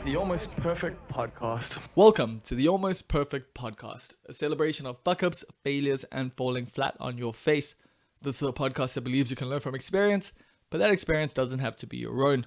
The Almost Perfect Podcast. Welcome to the Almost Perfect Podcast, a celebration of fuck-ups, failures, and falling flat on your face. This is a podcast that believes you can learn from experience, but that experience doesn't have to be your own.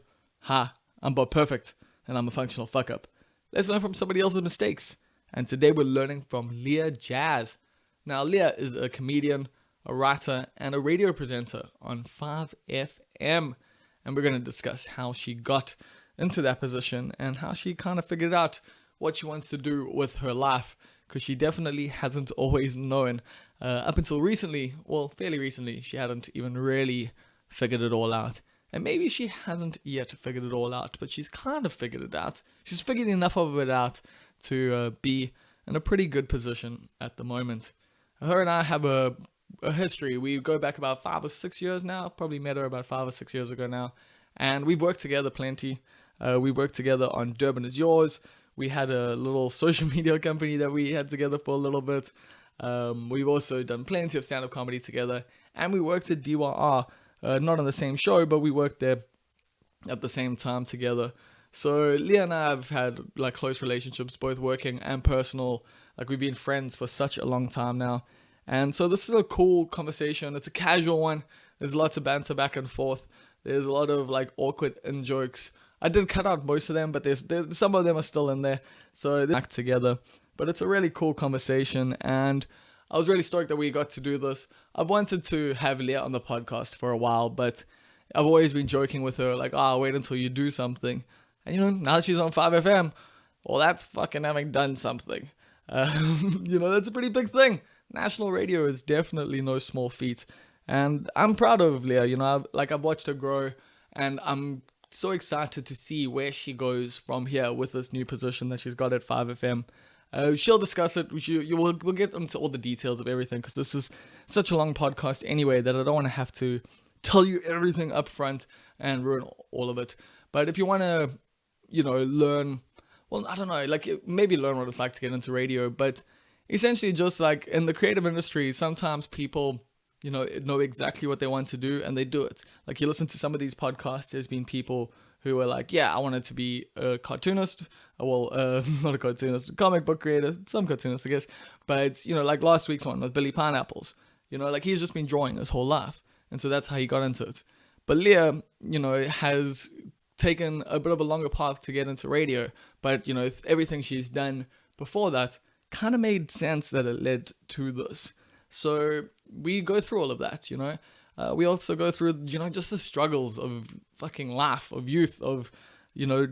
I'm Bob Perfect, and I'm a functional fuck-up. Let's learn from somebody else's mistakes. And today we're learning from Leah Jazz. Now, Leah is a comedian, a writer, and a radio presenter on 5FM. And we're going to discuss how she got into that position and how she kind of figured out what she wants to do with her life, because she definitely hasn't always known. Up until recently, well, fairly recently, she hadn't even really figured it all out. And maybe she hasn't yet figured it all out, but she's kind of figured it out. She's figured enough of it out to be in a pretty good position at the moment. Her and I have a history. We go back about 5 or 6 years now. Probably met her about 5 or 6 years ago now. And we've worked together plenty. We worked together on Durban Is Yours. We had a little social media company that we had together for a little bit. We've also done plenty of stand-up comedy together. And we worked at DYR. Not on the same show, but we worked there at the same time together. So Leah and I have had like close relationships, both working and personal. Like we've been friends for such a long time now. And so this is a cool conversation. It's a casual one. There's lots of banter back and forth. There's a lot of like awkward in-jokes. I did cut out most of them, but there's some of them are still in there. So they're back together. But it's a really cool conversation. And I was really stoked that we got to do this. I've wanted to have Leah on the podcast for a while, but I've always been joking with her, like, wait until you do something. And, now she's on 5FM. Well, that's fucking having done something. That's a pretty big thing. National radio is definitely no small feat. And I'm proud of Leah. I've watched her grow, and I'm so excited to see where she goes from here with this new position that she's got at 5FM. She'll discuss it. We'll get into all the details of everything, because this is such a long podcast anyway that I don't want to have to tell you everything up front and ruin all of it. But if you want to, learn, well, I don't know, maybe learn what it's like to get into radio, but essentially just like in the creative industry, sometimes people, know exactly what they want to do and they do it. Like you listen to some of these podcasts, there's been people who are like, yeah, I wanted to be a cartoonist. Well, not a cartoonist, a comic book creator, some cartoonist, I guess. But it's, like last week's one with Billy Pineapples. He's just been drawing his whole life. And so that's how he got into it. But Leah, has taken a bit of a longer path to get into radio. But, everything she's done before that kind of made sense that it led to this. So we go through all of that, we also go through, just the struggles of fucking life, of youth, of,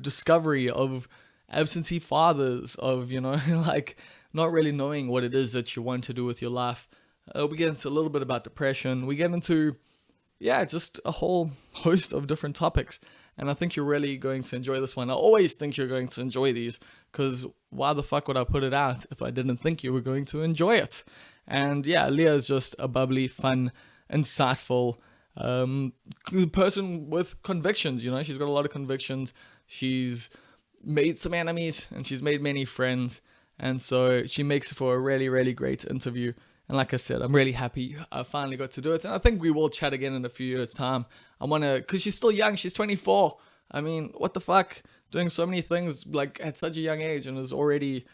discovery, of absentee fathers, of, not really knowing what it is that you want to do with your life. We get into a little bit about depression. We get into, just a whole host of different topics. And I think you're really going to enjoy this one. I always think you're going to enjoy these, because why the fuck would I put it out if I didn't think you were going to enjoy it? And Leah is just a bubbly, fun, insightful person with convictions. She's got a lot of convictions. She's made some enemies and she's made many friends, and so she makes for a really, really great interview. And like I said, I'm really happy I finally got to do it, and I think we will chat again in a few years' time. Because she's still young. She's 24. I mean, what the fuck, doing so many things like at such a young age, and is already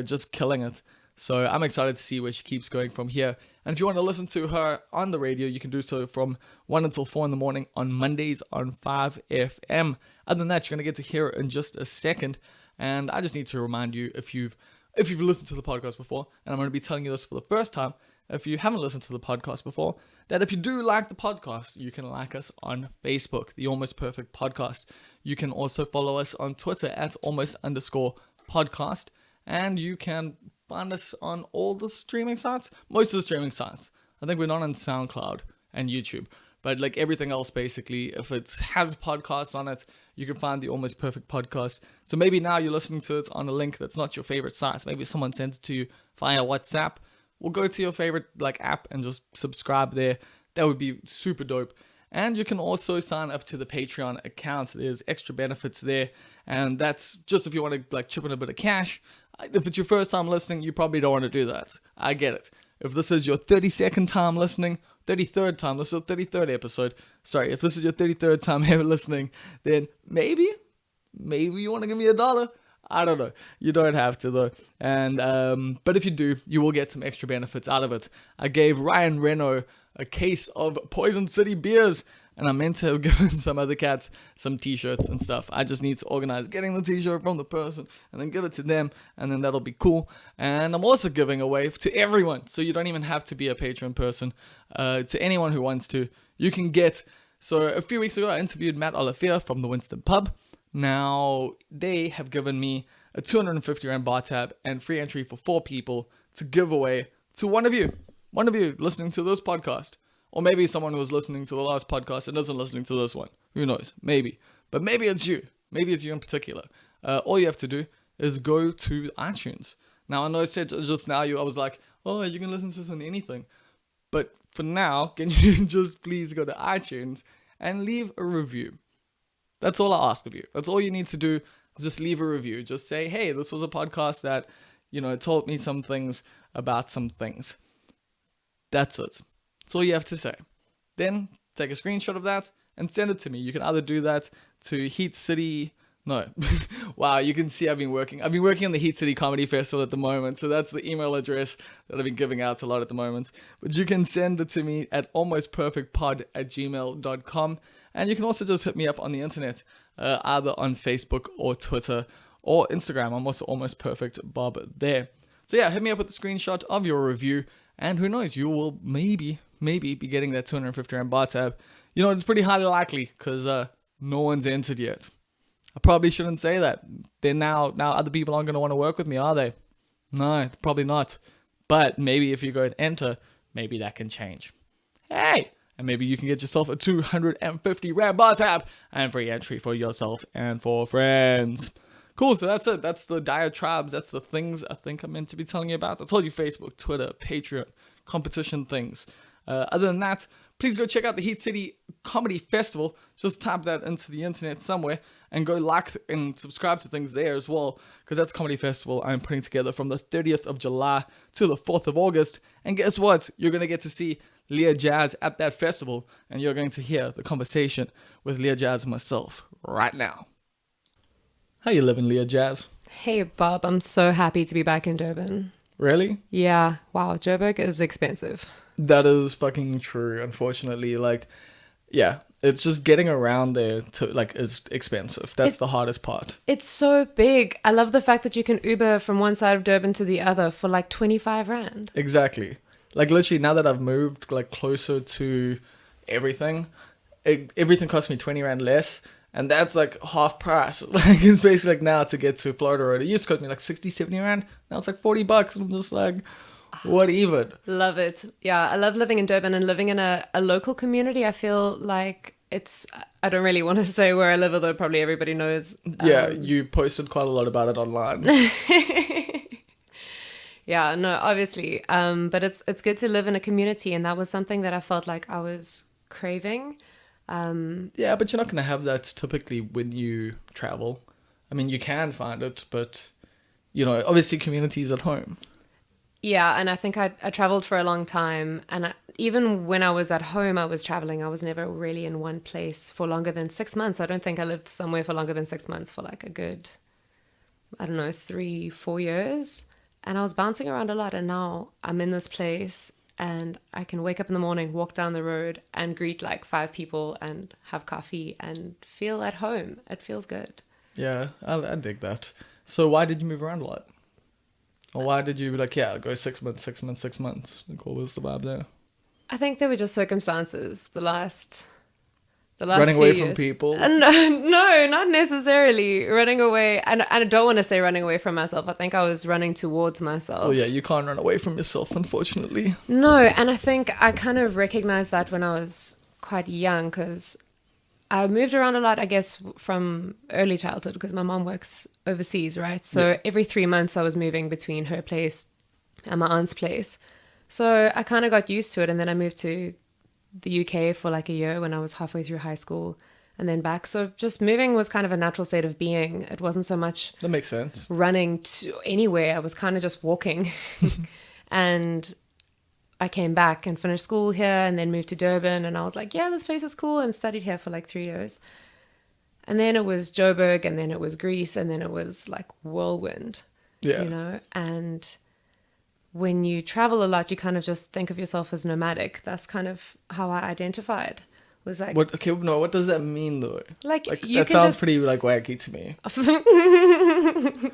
just killing it. So I'm excited to see where she keeps going from here. And if you want to listen to her on the radio, you can do so from 1 until 4 in the morning on Mondays on 5FM. Other than that, you're going to get to hear it in just a second. And I just need to remind you, if you've listened to the podcast before, and I'm going to be telling you this for the first time, if you haven't listened to the podcast before, that if you do like the podcast, you can like us on Facebook, the Almost Perfect Podcast. You can also follow us on Twitter at almost_podcast. And you can find us on all the streaming sites, most of the streaming sites. I think we're not on SoundCloud and YouTube, but like everything else, basically, if it has podcasts on it, you can find the Almost Perfect Podcast. So maybe now you're listening to it on a link that's not your favorite site. Maybe someone sends it to you via WhatsApp. We'll go to your favorite app and just subscribe there. That would be super dope. And you can also sign up to the Patreon account. There's extra benefits there. And that's just if you want to chip in a bit of cash. If it's your first time listening, you probably don't want to do that. I get it. If this is your 32nd time listening, 33rd time, this is the 33rd episode. Sorry, if this is your 33rd time ever listening, then maybe you want to give me $1. I don't know. You don't have to though. And but if you do, you will get some extra benefits out of it. I gave Ryan Reno a case of Poison City beers, and I meant to have given some other cats some t-shirts and stuff. I just need to organize getting the t-shirt from the person and then give it to them, and then that'll be cool. And I'm also giving away to everyone, so you don't even have to be a Patreon person. To anyone who wants to, you can get. So a few weeks ago, I interviewed Matt Olivier from the Winston Pub. Now, they have given me a 250 Rand bar tab and free entry for 4 people to give away to one of you listening to this podcast. Or maybe someone who was listening to the last podcast and isn't listening to this one. Who knows? Maybe. But maybe it's you. Maybe it's you in particular. All you have to do is go to iTunes. Now, I know I said just now, I was like, oh, you can listen to this on anything. But for now, can you just please go to iTunes and leave a review? That's all I ask of you. That's all you need to do, is just leave a review. Just say, hey, this was a podcast that, taught me some things about some things. That's it. That's all you have to say. Then take a screenshot of that and send it to me. You can either do that to Heat City. No. Wow, you can see I've been working on the Heat City Comedy Festival at the moment. So that's the email address that I've been giving out a lot at the moment. But you can send it to me at almostperfectpod@gmail.com. And you can also just hit me up on the internet, either on Facebook or Twitter or Instagram. I'm also Almost Perfect Bob there. So yeah, hit me up with a screenshot of your review. And who knows, you will maybe be getting that 250 Rand bar tab. It's pretty highly likely because no one's entered yet. I probably shouldn't say that. Then now other people aren't going to want to work with me, are they? No, probably not. But maybe if you go and enter, maybe that can change. Hey! And maybe you can get yourself a 250 Rand bar tab and free entry for yourself and for friends. Cool, so that's it. That's the diatribes. That's the things I think I'm meant to be telling you about. I told you Facebook, Twitter, Patreon, competition things. Other than that, please go check out the Heat City Comedy Festival. Just type that into the internet somewhere and go like and subscribe to things there as well, because that's a comedy festival I'm putting together from the 30th of July to the 4th of August. And guess what? You're going to get to see Leah Jazz at that festival, and you're going to hear the conversation with Leah Jazz and myself right now. How you living, Leah Jazz? Hey, Bob. I'm so happy to be back in Durban. Really? Yeah. Wow. Joburg is expensive. That is fucking true, unfortunately. Yeah, it's just getting around there is expensive. That's the hardest part. It's so big. I love the fact that you can Uber from one side of Durban to the other for 25 Rand. Exactly. Literally, now that I've moved closer to everything, everything costs me 20 Rand less. And that's half price. It's basically now to get to Florida Road. It used to cost me 60, 70 Rand. Now it's $40. I'm just what even? Love it. Yeah, I love living in Durban and living in a local community. I feel like I don't really want to say where I live, although probably everybody knows. Yeah, you posted quite a lot about it online. Yeah, no, obviously. But it's good to live in a community, and that was something that I felt like I was craving. Yeah, but you're not going to have that typically when you travel. I mean, you can find it, but, obviously communities at home. Yeah, and I think I traveled for a long time. And even when I was at home, I was traveling. I was never really in one place for longer than 6 months. I don't think I lived somewhere for longer than 6 months for a good, 3-4 years. And I was bouncing around a lot. And now I'm in this place. And I can wake up in the morning, walk down the road and greet 5 people and have coffee and feel at home. It feels good. Yeah, I dig that. So why did you move around a lot? Or why did you go 6 months, 6 months, 6 months? What was the vibe there? I think there were just circumstances the last running few away years. from people? No, not necessarily running away. And I don't want to say running away from myself. I think I was running towards myself. Oh yeah, you can't run away from yourself, unfortunately. No, and I think I kind of recognized that when I was quite young, because I moved around a lot, I guess, from early childhood, because my mom works overseas, right? So every 3 months I was moving between her place and my aunt's place. So I kind of got used to it, and then I moved to the UK for a year when I was halfway through high school, and then back. So just moving was kind of a natural state of being. It wasn't so much that makes sense running to anywhere. I was kind of just walking. And I came back and finished school here and then moved to Durban, and I was like, yeah, this place is cool, and studied here for 3 years. And then it was Joburg, and then it was Greece, and then it was like whirlwind, Yeah. you know? And when you travel a lot, you kind of just think of yourself as nomadic. That's kind of how I identified. Was like, What? Okay, no. What does that mean though? like you that can sounds just pretty like wacky to me.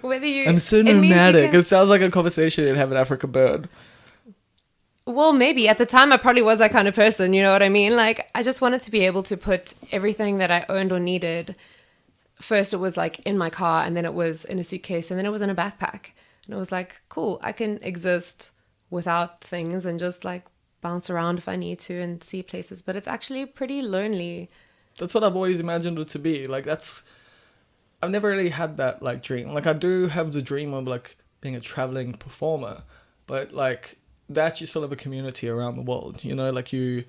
whether you. I'm so it means you nomadic. can- It sounds like a conversation you'd have in Africa Bird. Well, maybe at the time I probably was that kind of person. You know what I mean? Like I just wanted to be able to put everything that I owned or needed. First, it was like in my car, and then it was in a suitcase, and then it was in a backpack. And it was like, cool, I can exist without things and just like bounce around if I need to and see places. But it's actually pretty lonely. That's what I've always imagined it to be. Like I've never really had that like dream. Like I do have the dream of like being a traveling performer, but like that you still have a community around the world. You know, like you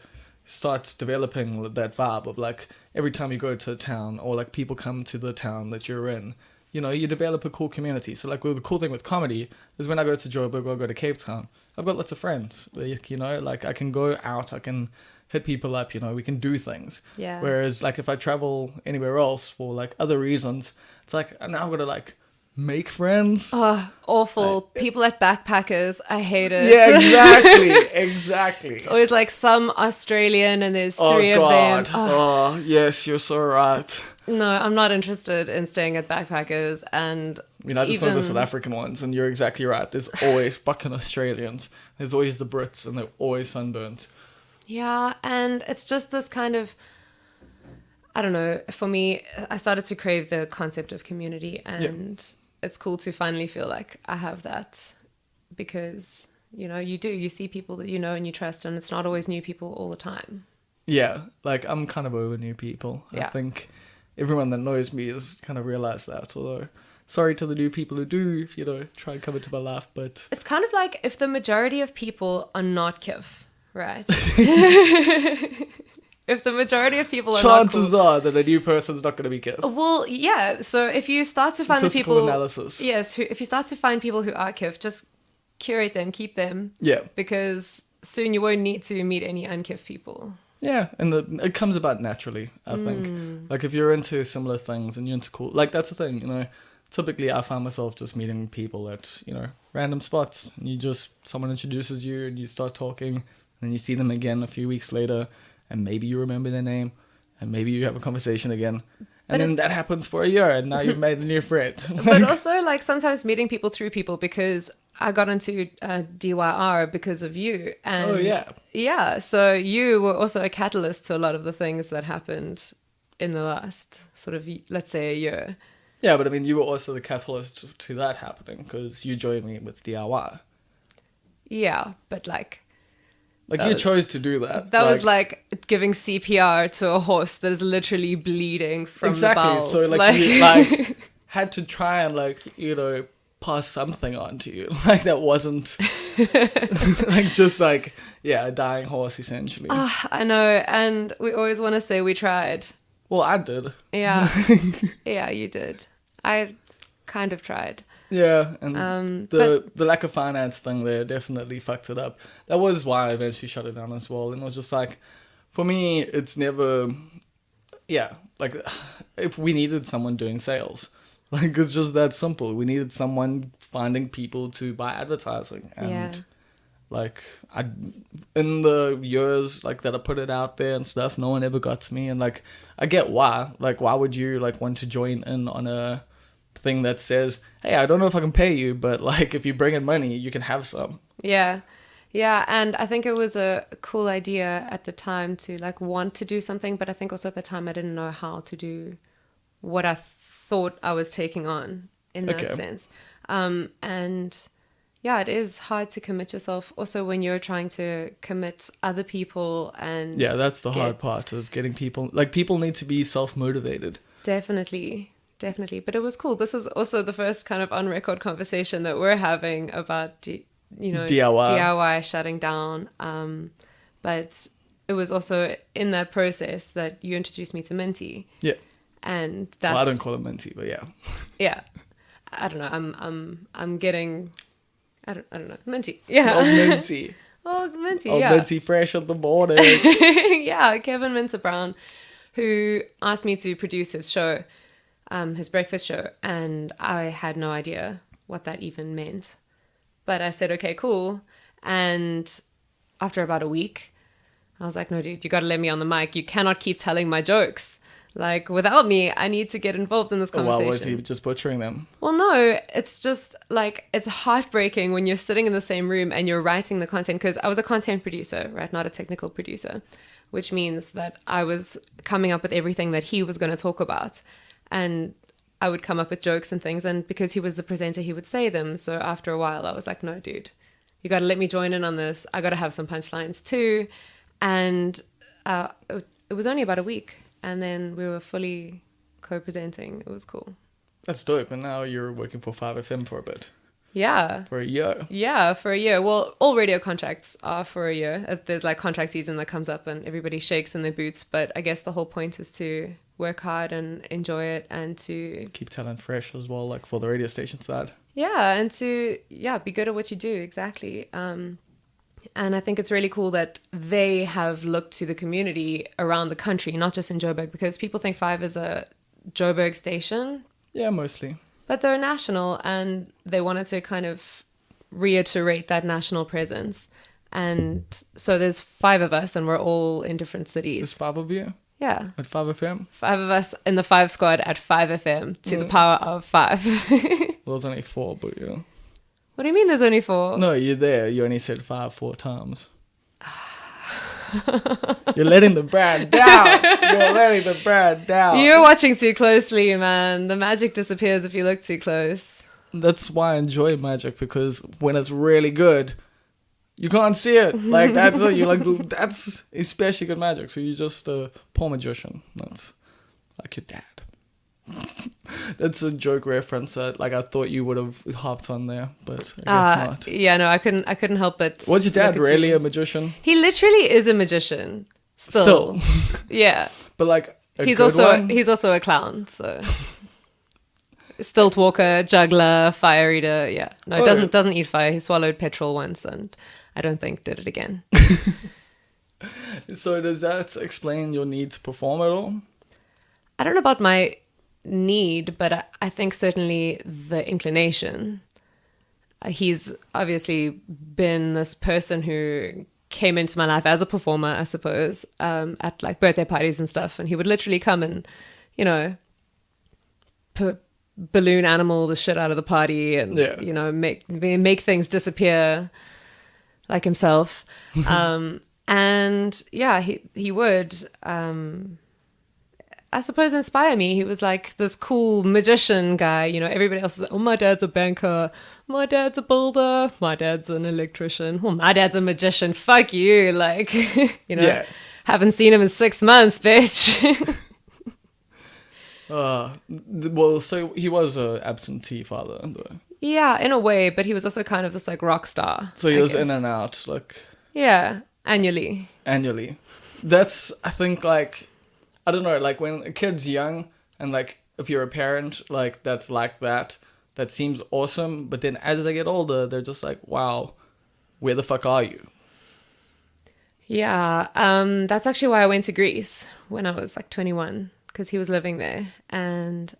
start developing that vibe of like every time you go to a town or like people come to the town that you're in, you know, you develop a cool community. So like the cool thing with comedy is when I go to Joburg or go to Cape Town, I've got lots of friends. Like, you know, like I can go out, I can hit people up, you know, we can do things. Yeah. Whereas like if I travel anywhere else for like other reasons, it's like now I've got to like make friends. Oh, awful. People at backpackers. I hate it. Yeah, exactly. Exactly. It's always like some Australian and there's Oh three God. of them. Oh, Oh yes, you're so right. no, I'm not interested in staying at backpackers. And I mean, I just know the even- South African ones, and you're exactly right. There's always fucking Australians. There's always the Brits, and they're always sunburnt. Yeah, and it's just this kind of, I don't know, for me, I started to crave the concept of community, and it's cool to finally feel like I have that, because, you know, you see people that you know and you trust, and it's not always new people all the time. Yeah, like I'm kind of over new people. Yeah. I think everyone that knows me has kind of realized that. Although, sorry to the new people who do, you know, try and come into my life, but It's kind of like if the majority of people are not Kif, right? If the majority of people are chances not are that a new person's not going to be good. cool. Well, yeah. So if you start to find the Statistical people, analysis. yes, if you start to find people who are Kif, just curate them, keep them, Yeah. because soon you won't need to meet any unkif people. Yeah, and it comes about naturally, I think. Like, if you're into similar things and you're into cool... Like, that's the thing, you know. Typically, I find myself just meeting people at, you know, random spots. And you just... Someone introduces you and you start talking. And then you see them again a few weeks later. And maybe you remember their name. And maybe you have a conversation again. And then that happens for a year. And now you've made a new friend. But also, like, sometimes meeting people through people, because I got into DYR because of you. And Oh, yeah. Yeah, so you were also a catalyst to a lot of the things that happened in the last sort of, let's say, a year. Yeah, but I mean, you were also the catalyst to that happening. Because you joined me with DIY. Yeah, but like... Like, you chose to do that. That was like giving CPR to a horse that is literally bleeding from the bowels. So like you like had to try and like, you know, pass something on to you. Like that wasn't like just like, yeah, a dying horse essentially. I know, and we always want to say we tried. Well, I did. Yeah. Yeah, you did. I kind of tried. Yeah, and but- the lack of finance thing there definitely fucked it up. That was why I eventually shut it down as well. And it was just like, for me, it's never, yeah, like if we needed someone doing sales, like it's just that simple. We needed someone finding people to buy advertising, and Yeah. like in the years like that I put it out there and stuff, no one ever got to me. And like I get why. Like why would you like want to join in on a thing that says, hey, I don't know if I can pay you, but like if you bring in money you can have some. Yeah. Yeah, and I think it was a cool idea at the time to like want to do something, but I think also at the time I didn't know how to do what I thought I was taking on in that sense. And yeah, it is hard to commit yourself also when you're trying to commit other people. And Yeah, that's the hard part, is getting people, like people need to be self-motivated. Definitely. But it was cool. This is also the first kind of on record conversation that we're having about, DIY shutting down. But it was also in that process that you introduced me to Minty. Yeah. And that's... Well, I don't call it Minty, but yeah. Yeah. I don't know. I'm getting... I don't know. Minty. Yeah. Oh, Minty. Oh, Minty, Oh, yeah. Minty fresh in the morning. Yeah, Kevin Minter Brown, who asked me to produce his show, his breakfast show, and I had no idea what that even meant. But I said, okay, cool. And after about a week, I was like, no, dude, you got to let me on the mic. You cannot keep telling my jokes. Like, without me, I need to get involved in this conversation. Well, was he just butchering them? Well, no, it's just like, it's heartbreaking when you're sitting in the same room and you're writing the content, because I was a content producer, right? Not a technical producer, which means that I was coming up with everything that he was going to talk about. And I would come up with jokes and things. And because he was the presenter, he would say them. So after a while, I was like, no, dude, you got to let me join in on this. I got to have some punchlines too. And it was only about a week. And then we were fully co-presenting. It was cool. That's dope. And now you're working for 5FM for a bit. Yeah. For a year. Yeah, for a year. Well, all radio contracts are for a year. There's like contract season that comes up and everybody shakes in their boots. But I guess the whole point is to work hard and enjoy it and to... keep talent fresh as well, like for the radio station side. Yeah, and to, be good at what you do. Exactly. And I think it's really cool that they have looked to the community around the country, not just in Joburg, because people think 5 is a Joburg station. Yeah, mostly. But they're national, and they wanted to kind of reiterate that national presence. And so there's 5 of us, and we're all in different cities. There's 5 of you? Yeah. At 5FM? 5 of us in the 5 squad at 5FM to the power of 5. Well, there's only 4, but yeah. What do you mean there's only 4? No, you're there. You only said 5 4 times. You're letting the brand down. You're letting the brand down. You're watching too closely, man. The magic disappears if you look too close. That's why I enjoy magic, because when it's really good, you can't see it. Like, that's it. You're like, that's especially good magic. So you're just a poor magician. That's like your dad. That's a joke reference that, like, I thought you would have hopped on there, but I guess not. Yeah, no, I couldn't help but... Was your dad look at really you. a magician? He literally is a magician. Still. Yeah. But like He's good also one? he's also a clown, so stilt walker, juggler, fire eater. Yeah. No, doesn't eat fire. He swallowed petrol once and I don't think did it again. So does that explain your need to perform at all? I don't know about my need, but I think certainly the inclination. He's obviously been this person who came into my life as a performer, I suppose, at like birthday parties and stuff. And he would literally come and, you know, balloon animal the shit out of the party and, you know, make things disappear like himself. And yeah, he would, I suppose, inspire me. He was like this cool magician guy. You know, everybody else is like, oh, my dad's a banker. My dad's a builder. My dad's an electrician. Well, my dad's a magician. Fuck you. Like, you know, haven't seen him in 6 months, bitch. Well, so he was an absentee father, though. Yeah, in a way, but he was also kind of this like rock star. So he was in and out, like... Yeah, annually. That's, I think, like... I don't know, like when a kid's young and like if you're a parent, like that's like that seems awesome. But then as they get older, they're just like, wow, where the fuck are you? Yeah, that's actually why I went to Greece when I was like 21, because he was living there and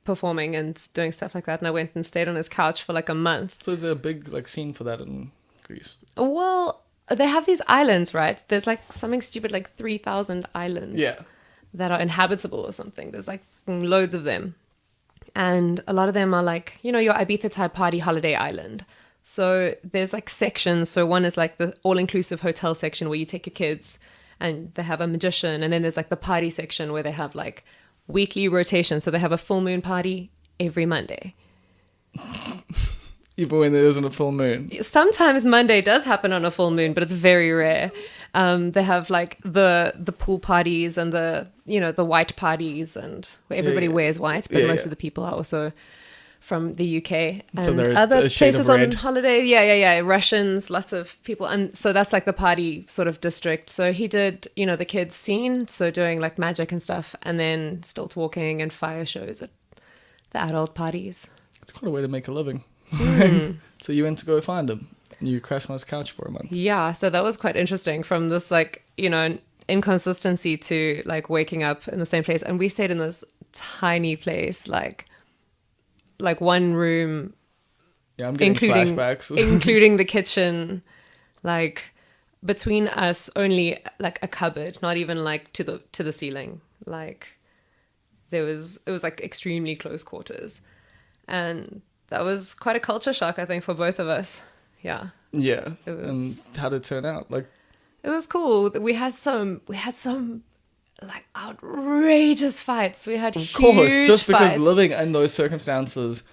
performing and doing stuff like that. And I went and stayed on his couch for like a month. So is there a big like scene for that in Greece? Well... They have these islands, right? There's like something stupid like 3,000 islands that are inhabitable or something. There's like loads of them. And a lot of them are like, you know, your Ibiza type party holiday island. So there's like sections. So one is like the all-inclusive hotel section where you take your kids and they have a magician. And then there's like the party section where they have like weekly rotation. So they have a full moon party every Monday. Even when there isn't a full moon. Sometimes Monday does happen on a full moon, but it's very rare. They have like the pool parties and the white parties and where everybody wears white, but most of the people are also from the UK and so other places on holiday. Yeah. Russians, lots of people. And so that's like the party sort of district. So he did, you know, the kids scene. So doing like magic and stuff and then stilt walking and fire shows at the adult parties. It's quite a way to make a living. So you went to go find him and you crashed on his couch for a month. Yeah, so that was quite interesting from this like, you know, inconsistency to like waking up in the same place. And we stayed in this tiny place, like one room, Yeah, I'm getting including flashbacks. including the kitchen, like between us only like a cupboard, not even like to the ceiling. Like it was like extremely close quarters, and that was quite a culture shock, I think, for both of us. Yeah. Yeah. It was- And how did it turn out? Like, It was cool. We had some like outrageous fights. We had of course, huge just because fights. living in those circumstances,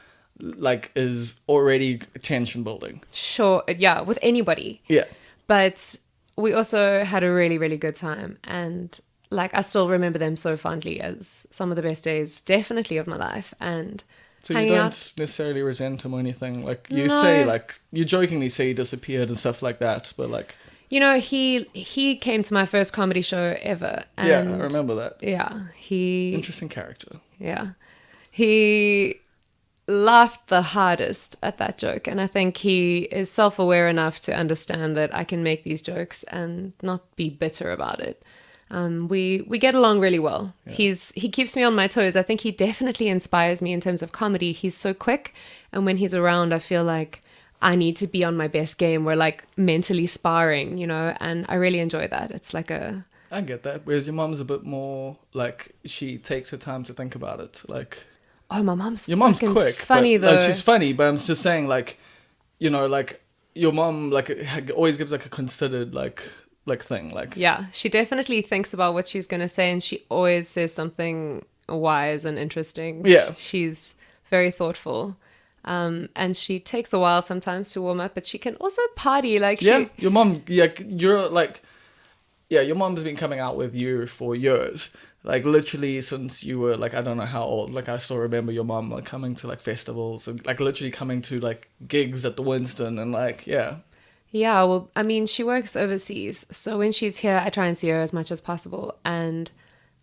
like, is already tension building. Sure, yeah, with anybody. Yeah. But we also had a really, really good time. And like, I still remember them so fondly as some of the best days, definitely, of my life. And So you hanging don't out. necessarily resent him or anything. Like, you No. say, like, you jokingly say he disappeared and stuff like that, but like, You know, he came to my first comedy show ever. And yeah, I remember that. Yeah, he Interesting character. Yeah. He laughed the hardest at that joke. And I think he is self-aware enough to understand that I can make these jokes and not be bitter about it. We get along really well. Yeah. He keeps me on my toes. I think he definitely inspires me in terms of comedy. He's so quick. And when he's around, I feel like I need to be on my best game. We're like mentally sparring, you know, and I really enjoy that. It's like I get that. Whereas your mom's a bit more, like, she takes her time to think about it. Like, oh, my mom's your mom's fucking quick. funny but, though. like, she's funny, but I'm just saying, like, you know, like, your mom, like, always gives, like, a considered, like thing. Like, Yeah, she definitely thinks about what she's going to say, and she always says something wise and interesting. Yeah. She's very thoughtful. And she takes a while sometimes to warm up, but she can also party. Like, yeah, your mom, yeah, you're like, yeah, your mom's been coming out with you for years. Like, literally since you were, like, I don't know how old. Like, I still remember your mom, like, coming to, like, festivals and, like, literally coming to, like, gigs at the Winston and, like, yeah. Yeah, well, I mean, she works overseas. So when she's here, I try and see her as much as possible. And,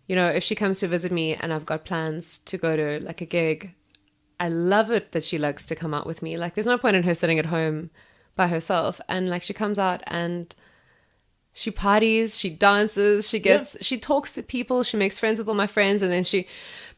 you know, if she comes to visit me and I've got plans to go to, like, a gig, I love it that she likes to come out with me. Like, there's no point in her sitting at home by herself. And, like, she comes out and she parties, she dances, she talks to people, she makes friends with all my friends. And then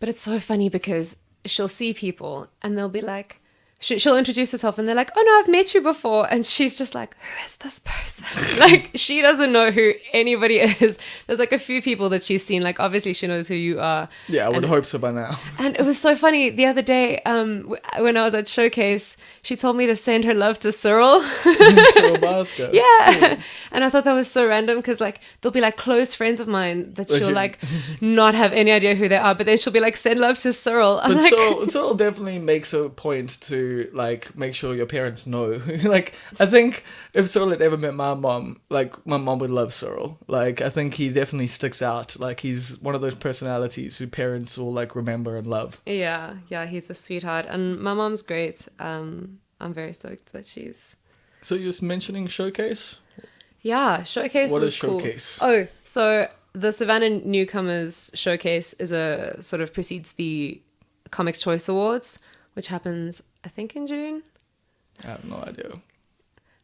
but it's so funny because she'll see people and they'll be like, she'll introduce herself and they're like, oh no, I've met you before. And she's just like, who is this person? Like, she doesn't know who anybody is. There's like a few people that she's seen. Like, obviously she knows who you are. Yeah, I would hope so by now. And it was so funny the other day, when I was at Showcase, she told me to send her love to Cyril. Cyril Basco. Yeah. And I thought that was so random because, like, there'll be, like, close friends of mine that But she'll, she- like, not have any idea who they are, but then she'll be like, send love to Cyril. I'm But like, Cyril definitely makes a point to, like, make sure your parents know. Like, I think if Cyril had ever met my mom, like, my mom would love Cyril. Like, I think he definitely sticks out. Like, he's one of those personalities who parents will, like, remember and love. yeah, he's a sweetheart. And my mom's great. I'm very stoked that she's... So you're just mentioning Showcase? Yeah, Showcase What was is cool. Showcase? Oh, so the Savannah Newcomers Showcase is a sort of precedes the Comics Choice Awards, which happens, I think, in June. I have no idea.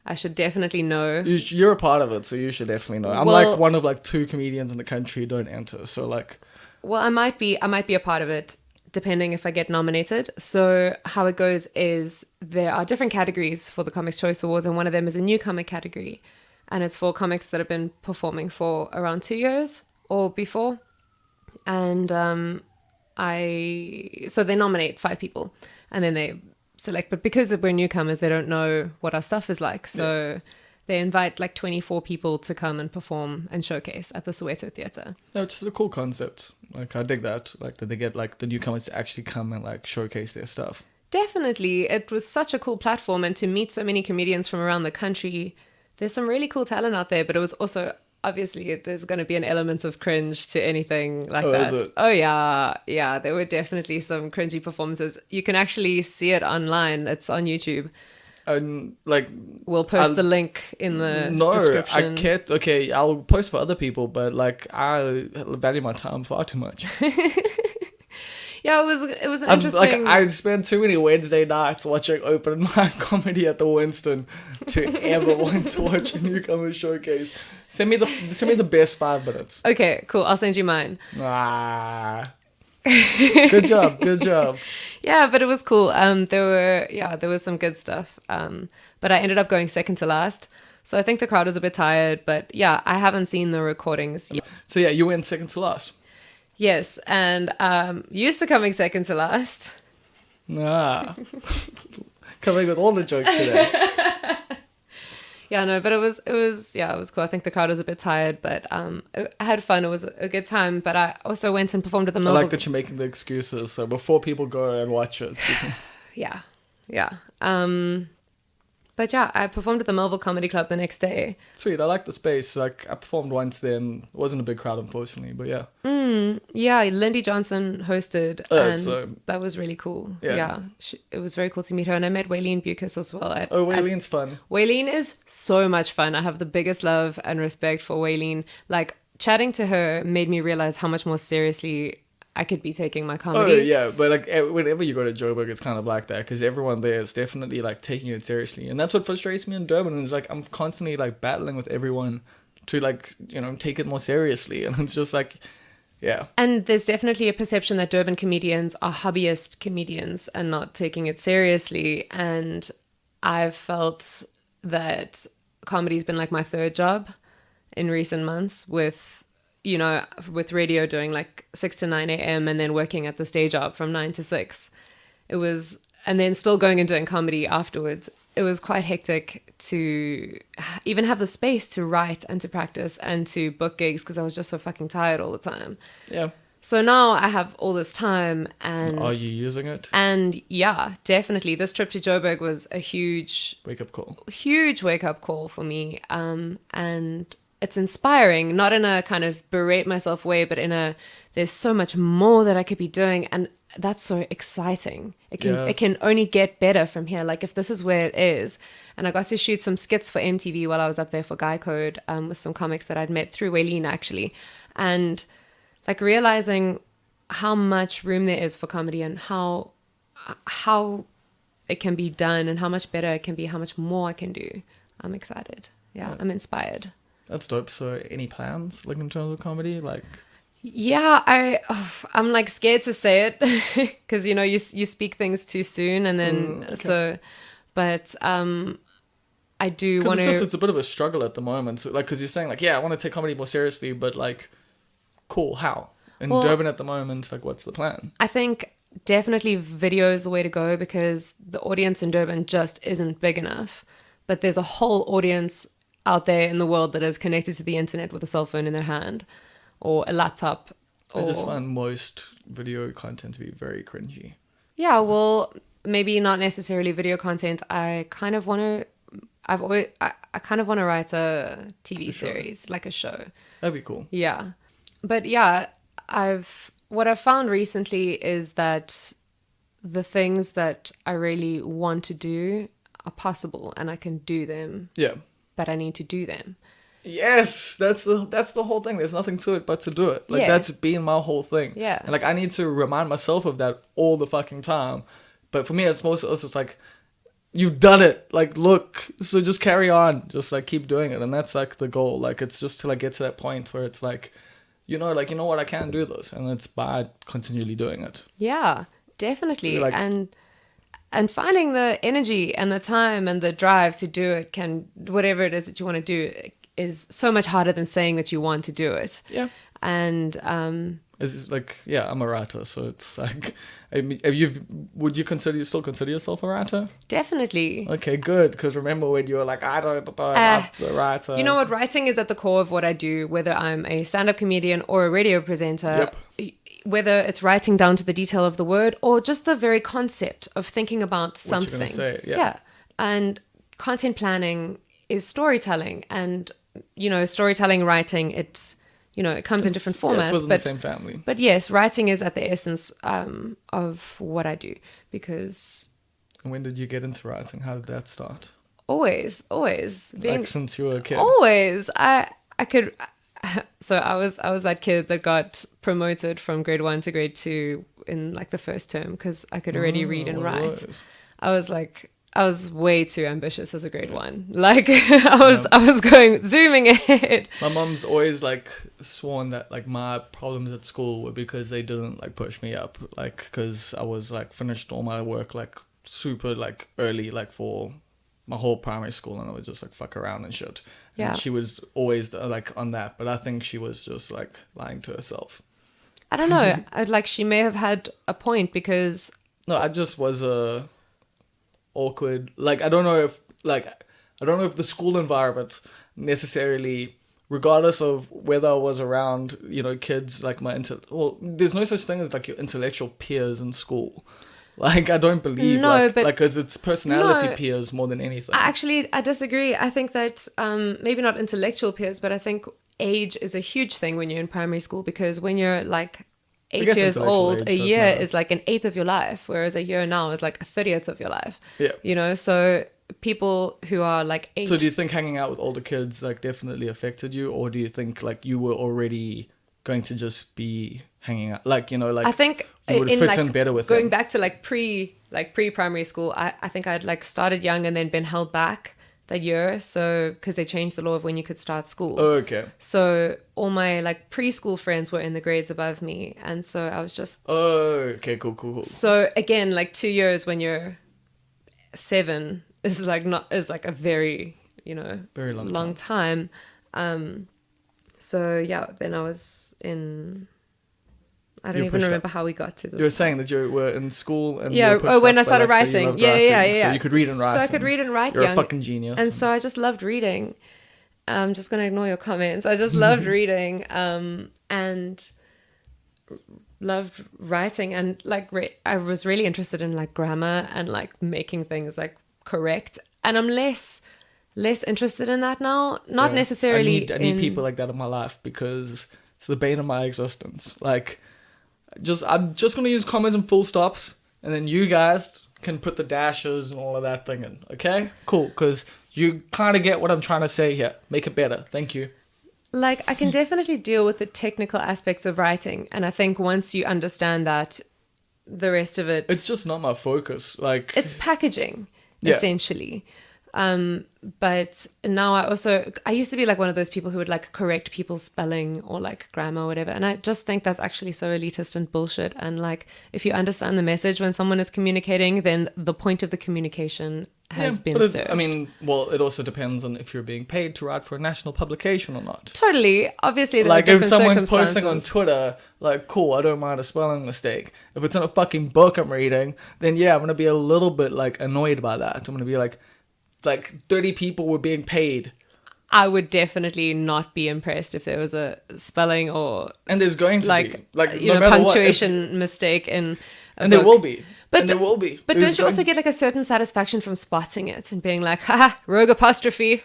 I should definitely know. You're a part of it, so you should definitely know. I'm Well- like one of like 2 comedians in the country who don't enter. So like, Well, I might be a part of it, depending if I get nominated. So how it goes is there are different categories for the Comics Choice Awards, and one of them is a newcomer category, and it's for comics that have been performing for around 2 years or before. And so they nominate 5 people, and then they select. But because we're newcomers, they don't know what our stuff is like, so. They invite like 24 people to come and perform and showcase at the Soweto Theatre. no, it's just a cool concept. Like, I dig that. Like, that they get like the newcomers to actually come and like showcase their stuff. Definitely. It was such a cool platform, and to meet so many comedians from around the country. There's some really cool talent out there, but it was also, obviously, there's going to be an element of cringe to anything like Oh, that. is it? Oh, yeah. Yeah, there were definitely some cringy performances. You can actually see it online. It's on YouTube. And like, We'll post I'll- the link in the no, description. I can't. Okay, I'll post for other people, but like, I value my time far too much. Yeah, it was an Like interesting. I spent too many Wednesday nights watching open mic comedy at the Winston to ever want to watch a newcomer showcase. Send me the best 5 minutes. Okay, cool. I'll send you mine. Ah. Good job. Yeah, but it was cool. There was some good stuff. But I ended up going second to last. So I think the crowd was a bit tired, but yeah, I haven't seen the recordings yet. So yeah, you went second to last. Yes, and used to coming second to last. Ah. Coming with all the jokes today. Yeah, no, but it was cool. I think the crowd was a bit tired, but I had fun. It was a good time. But I also went and performed at the I Melbourne. like that you're making the excuses. So before people go and watch it. Yeah. But yeah, I performed at the Melville Comedy Club the next day. Sweet. I like the space. Like I performed once then. It wasn't a big crowd, unfortunately, but yeah. Yeah, Lindy Johnson hosted, and so- that was really cool. Yeah. Yeah, it was very cool to meet her, and I met Waylene Bucas as well. Waylene's fun. Waylene is so much fun. I have the biggest love and respect for Waylene. Like, chatting to her made me realize how much more seriously I could be taking my comedy. Oh yeah, but like whenever you go to Joburg, it's kind of like that because everyone there is definitely like taking it seriously, and that's what frustrates me in Durban. Is like I'm constantly like battling with everyone to like take it more seriously, and it's just like, yeah. And there's definitely a perception that Durban comedians are hobbyist comedians and not taking it seriously. And I've felt that comedy's been like my third job in recent months with radio doing like 6 to 9 a.m. and then working at the stage job from 9 to 6. And then still going and doing comedy afterwards. It was quite hectic to even have the space to write and to practice and to book gigs because I was just so fucking tired all the time. Yeah. So now I have all this time and... Are you using it? And yeah, definitely. This trip to Joburg was a huge wake-up call for me. And it's inspiring, not in a kind of berate myself way, but there's so much more that I could be doing. And that's so exciting. It can only get better from here. Like if this is where it is. And I got to shoot some skits for MTV while I was up there for Guy Code with some comics that I'd met through Waylene actually. And like realizing how much room there is for comedy and how it can be done and how much better it can be, how much more I can do. I'm excited. Yeah. I'm inspired. That's dope. So any plans like in terms of comedy? Like yeah, I'm like scared to say it because you speak things too soon and then but I do want to. It's a bit of a struggle at the moment. So, like because you're saying like I want to take comedy more seriously, but like cool, how? In Durban at the moment, like what's the plan? I think definitely video is the way to go because the audience in Durban just isn't big enough. But there's a whole audience out there in the world that is connected to the internet with a cell phone in their hand or a laptop. I just find most video content to be very cringy. Yeah, well, maybe not necessarily video content. I kind of want to write a TV series, like a show. That'd be cool. Yeah. But yeah, what I've found recently is that the things that I really want to do are possible and I can do them. Yeah. But I need to do them. Yes, that's the whole thing. There's nothing to it but to do it. Like that's been my whole thing. Yeah. And like I need to remind myself of that all the fucking time. But for me, it's mostly also like you've done it. Like look, so just carry on. Just like keep doing it, and that's like the goal. Like it's just to like get to that point where it's like, what, I can do this, and it's by continually doing it. Yeah, definitely. Like, and finding the energy and the time and the drive to do it whatever it is that you want to do is so much harder than saying that you want to do it. Yeah. And it's like, I'm a writer, so it's like, would you still consider yourself a writer? Definitely. Okay, good. Because remember when you were like, I don't know, I'm a writer. You know what? Writing is at the core of what I do, whether I'm a stand-up comedian or a radio presenter. Yep. Whether it's writing down to the detail of the word or just the very concept of thinking about something. What you're gonna say, yeah. And content planning is storytelling, and storytelling, writing, it comes in different formats. It's within the same family. But yes, writing is at the essence of what I do because. And when did you get into writing? How did that start? Always. Like since you were a kid. Always, I could. So I was that kid that got promoted from grade 1 to grade 2 in like the first term because I could already read and one of write. those. I was way too ambitious as a grade one. Like I was going zooming ahead. My mum's always like sworn that like my problems at school were because they didn't like push me up, like because I was like finished all my work like super like early, like for my whole primary school, and I would just like fuck around and shit. Yeah. And she was always like on that, but I think she was just like lying to herself. I don't know. Like she may have had a point because No, I just was awkward. Like I don't know if the school environment necessarily, regardless of whether I was around, you know, kids like there's no such thing as like your intellectual peers in school. Like I don't believe because it's personality peers more than anything. Actually, I disagree. I think that maybe not intellectual peers, but I think age is a huge thing when you're in primary school, because when you're like 8 years old, a year is like an eighth of your life, whereas a year now is like a 30th of your life. Yeah. You know, so people who are like 8. So do you think hanging out with older kids like definitely affected you, or do you think like you were already going to just be hanging out, like, you know, like I think you would fit in better with going them? back to like pre-primary school, I think I'd like started young and then been held back that year, so because they changed the law of when you could start school. Oh, okay. So all my like preschool friends were in the grades above me, and so I was just okay, cool. So again, like 2 years when you're 7 is like a very, you know, very long time. So yeah, then I was in, I don't even remember how we got to this. You were saying that you were in school and yeah, when I started writing. writing. Yeah. So you could read and write. So I could read and write. You're a fucking genius. And so I just loved reading. I'm just gonna ignore your comments. I just loved reading, and loved writing, and like I was really interested in like grammar and like making things like correct. And I'm less interested in that now. Not necessarily. I need people like that in my life because it's the bane of my existence. Like, I'm just gonna use commas and full stops, and then you guys can put the dashes and all of that thing in. Okay, cool. Because you kind of get what I'm trying to say here. Make it better. Thank you. Like, I can definitely deal with the technical aspects of writing, and I think once you understand that, the rest of it, it's just not my focus. Like, it's packaging, essentially. But now I used to be like one of those people who would like correct people's spelling or like grammar or whatever, and I just think that's actually so elitist and bullshit. And like, if you understand the message when someone is communicating, then the point of the communication has been served. I mean, well, it also depends on if you're being paid to write for a national publication or not. Totally. Obviously, there like are if someone's circumstances. posting on Twitter, like, cool, I don't mind a spelling mistake. If it's in a fucking book I'm reading, then yeah, I'm gonna be a little bit like annoyed by that. I'm gonna be like 30 people were being paid. I would definitely not be impressed if there was a spelling or and there's going to be like you know, punctuation mistake in a and book. there will be. But there will be. But don't you also get like a certain satisfaction from spotting it and being like, haha, rogue apostrophe.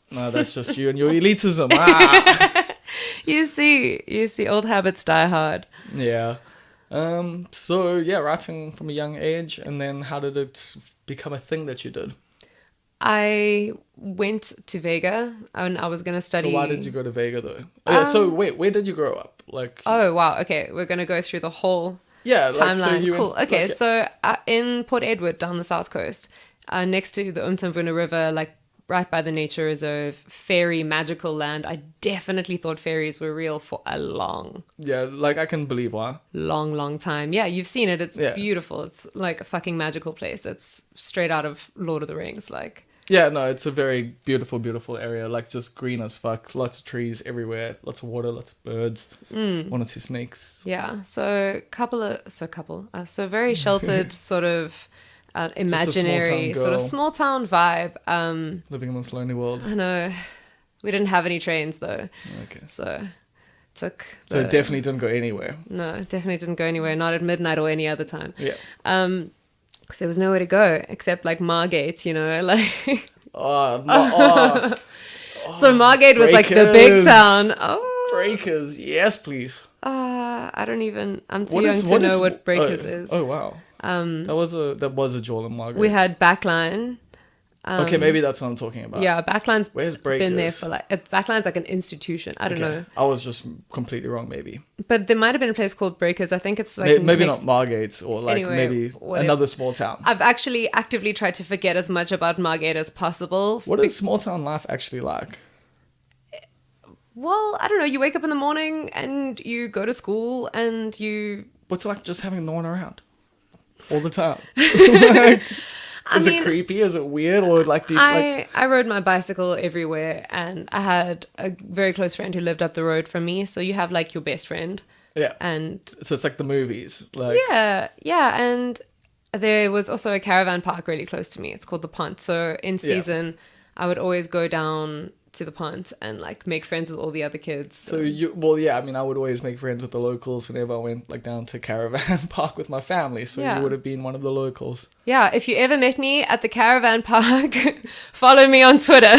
No, that's just you and your elitism. Ah. You see, old habits die hard. Yeah. So yeah, writing from a young age, and then how did it become a thing that you did? I went to Vega and I was going to study. So why did you go to Vega though? Yeah, so wait, where did you grow up? Like. Oh wow, okay, we're going to go through the whole timeline. Like, so cool. Okay, so in Port Edward, down the south coast, next to the Unconventional River, like right by the nature reserve, fairy magical land. I definitely thought fairies were real for a long. Yeah, like I can believe why. Long time. Yeah, you've seen it. It's beautiful. It's like a fucking magical place. It's straight out of Lord of the Rings, like. Yeah, no, it's a very beautiful area. Like just green as fuck. Lots of trees everywhere. Lots of water. Lots of birds. 1 or 2 snakes. Yeah. So very sheltered sort of imaginary sort of small town vibe. Living in this lonely world. I know. We didn't have any trains though. Okay. So it definitely didn't go anywhere. No, it definitely didn't go anywhere. Not at midnight or any other time. Yeah. Because there was nowhere to go except like Margate, you know, like. So Margate was like the big town. Oh. Breakers, yes, please. I'm too young to know what Breakers is. Oh wow. That was a jewel in Margate. We had Backline. Okay, maybe that's what I'm talking about. Yeah, Backline's Where's Breakers? been there for like Backline's like an institution. I don't know, I was just completely wrong, maybe. but there might have been a place called Breakers. I think it's like Maybe next- not Margate or like Anyway, maybe whatever. another small town. I've actually actively tried to forget as much about Margate as possible. What is small town life actually like? Well, I don't know. You wake up in the morning and you go to school and you. What's it like just having no one around all the time? I Is mean, it creepy? Is it weird? Or like do you like? I rode my bicycle everywhere, and I had a very close friend who lived up the road from me. So you have like your best friend, Yeah. and So it's like the movies. Like yeah, and there was also a caravan park really close to me. It's called the Pont. So in season, I would always go down to the Pont and like make friends with all the other kids. So I mean, I would always make friends with the locals whenever I went like down to caravan park with my family. So Yeah. you would have been one of the locals. Yeah, if you ever met me at the caravan park, follow me on Twitter.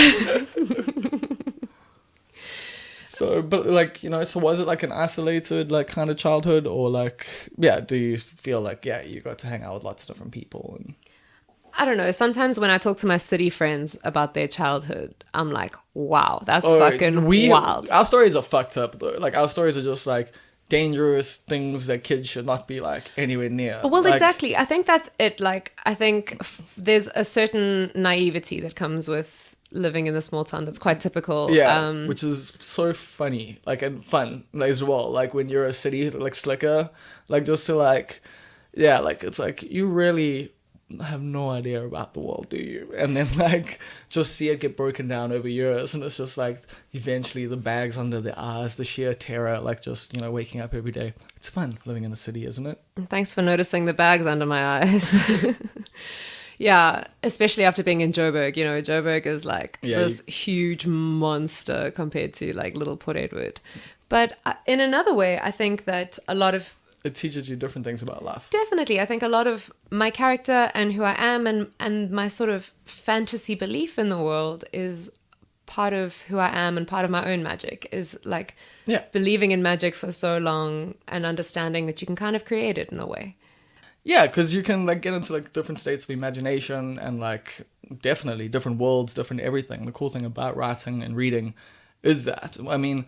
So, but like, so was it like an isolated like kind of childhood, or like, yeah, do you feel like, yeah, you got to hang out with lots of different people? And I don't know. Sometimes when I talk to my city friends about their childhood, I'm like, wow, that's Oh, fucking wild. Our stories are fucked up though. Like our stories are just like dangerous things that kids should not be like anywhere near. Well, Like, exactly. I think that's it. Like, I think there's a certain naivety that comes with living in a small town that's quite typical. Yeah, which is so funny, like, and fun as well. Like when you're a city like slicker, like just to like, yeah, like it's like you really have no idea about the world, do you? And then like just see it get broken down over years, and it's just like eventually the bags under the eyes, the sheer terror, like just waking up every day. It's fun living in a city, isn't it? Thanks for noticing the bags under my eyes. Yeah, especially after being in Joburg. Joburg is like this huge monster compared to like little Port Edward. But in another way, I think that a lot of It teaches you different things about life. Definitely. I think a lot of my character and who I am and my sort of fantasy belief in the world is part of who I am, and part of my own magic is like believing in magic for so long and understanding that you can kind of create it in a way. Yeah, because you can like get into like different states of imagination and like definitely different worlds, different everything. The cool thing about writing and reading is that, I mean,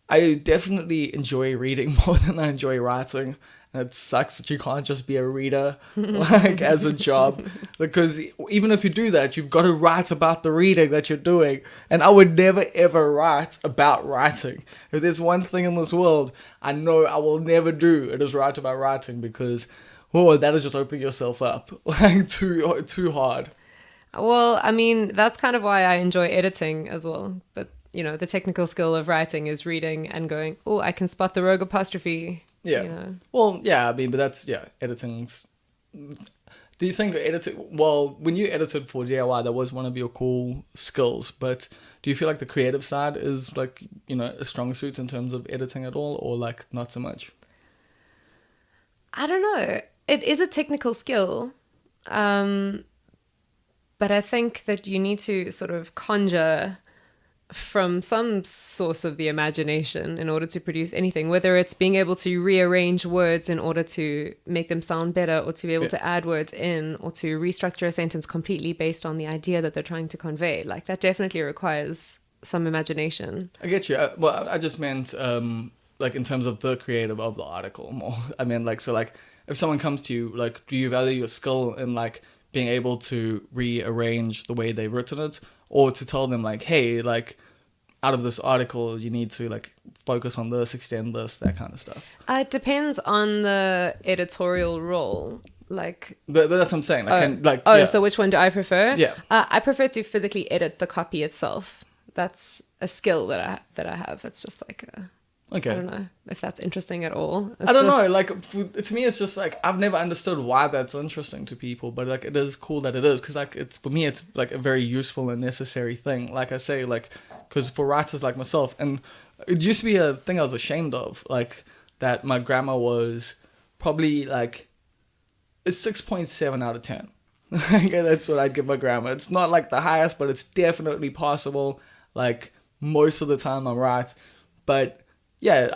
I definitely enjoy reading more than I enjoy writing. And it sucks that you can't just be a reader like as a job, because even if you do that, you've got to write about the reading that you're doing. And I would never ever write about writing. If there's one thing in this world I know I will never do, it is write about writing, because that is just opening yourself up like too hard. Well, I mean, that's kind of why I enjoy editing as well. But the technical skill of writing is reading and going, oh, I can spot the rogue apostrophe. Yeah. Well, yeah, I mean, but that's, editing's... Do you think editing... Well, when you edited for DIY, that was one of your cool skills, but do you feel like the creative side is like, a strong suit in terms of editing at all, or like not so much? I don't know. It is a technical skill, but I think that you need to sort of conjure from some source of the imagination in order to produce anything, whether it's being able to rearrange words in order to make them sound better, or to be able to add words in, or to restructure a sentence completely based on the idea that they're trying to convey. Like that definitely requires some imagination. I get you. Well, I just meant like in terms of the creative of the article more. I mean, like, so like if someone comes to you, like, do you value your skill in like being able to rearrange the way they've written it, or to tell them like, hey, like out of this article you need to like focus on this, extend this, that kind of stuff? It depends on the editorial role. Like, but that's what I'm saying. Like, so which one do I prefer? Yeah. I prefer to physically edit the copy itself. That's a skill that I have. It's just like okay. I don't know if that's interesting at all. I don't know. Like, to me, it's just like I've never understood why that's interesting to people, but like it is cool that it is, because like it's, for me, it's like a very useful and necessary thing. Like I say, like, because for writers like myself, and it used to be a thing I was ashamed of, like that my grammar was probably like a 6.7 out of 10. Okay, that's what I'd give my grammar. It's not like the highest, but it's definitely possible. Like most of the time I'm right, but yeah,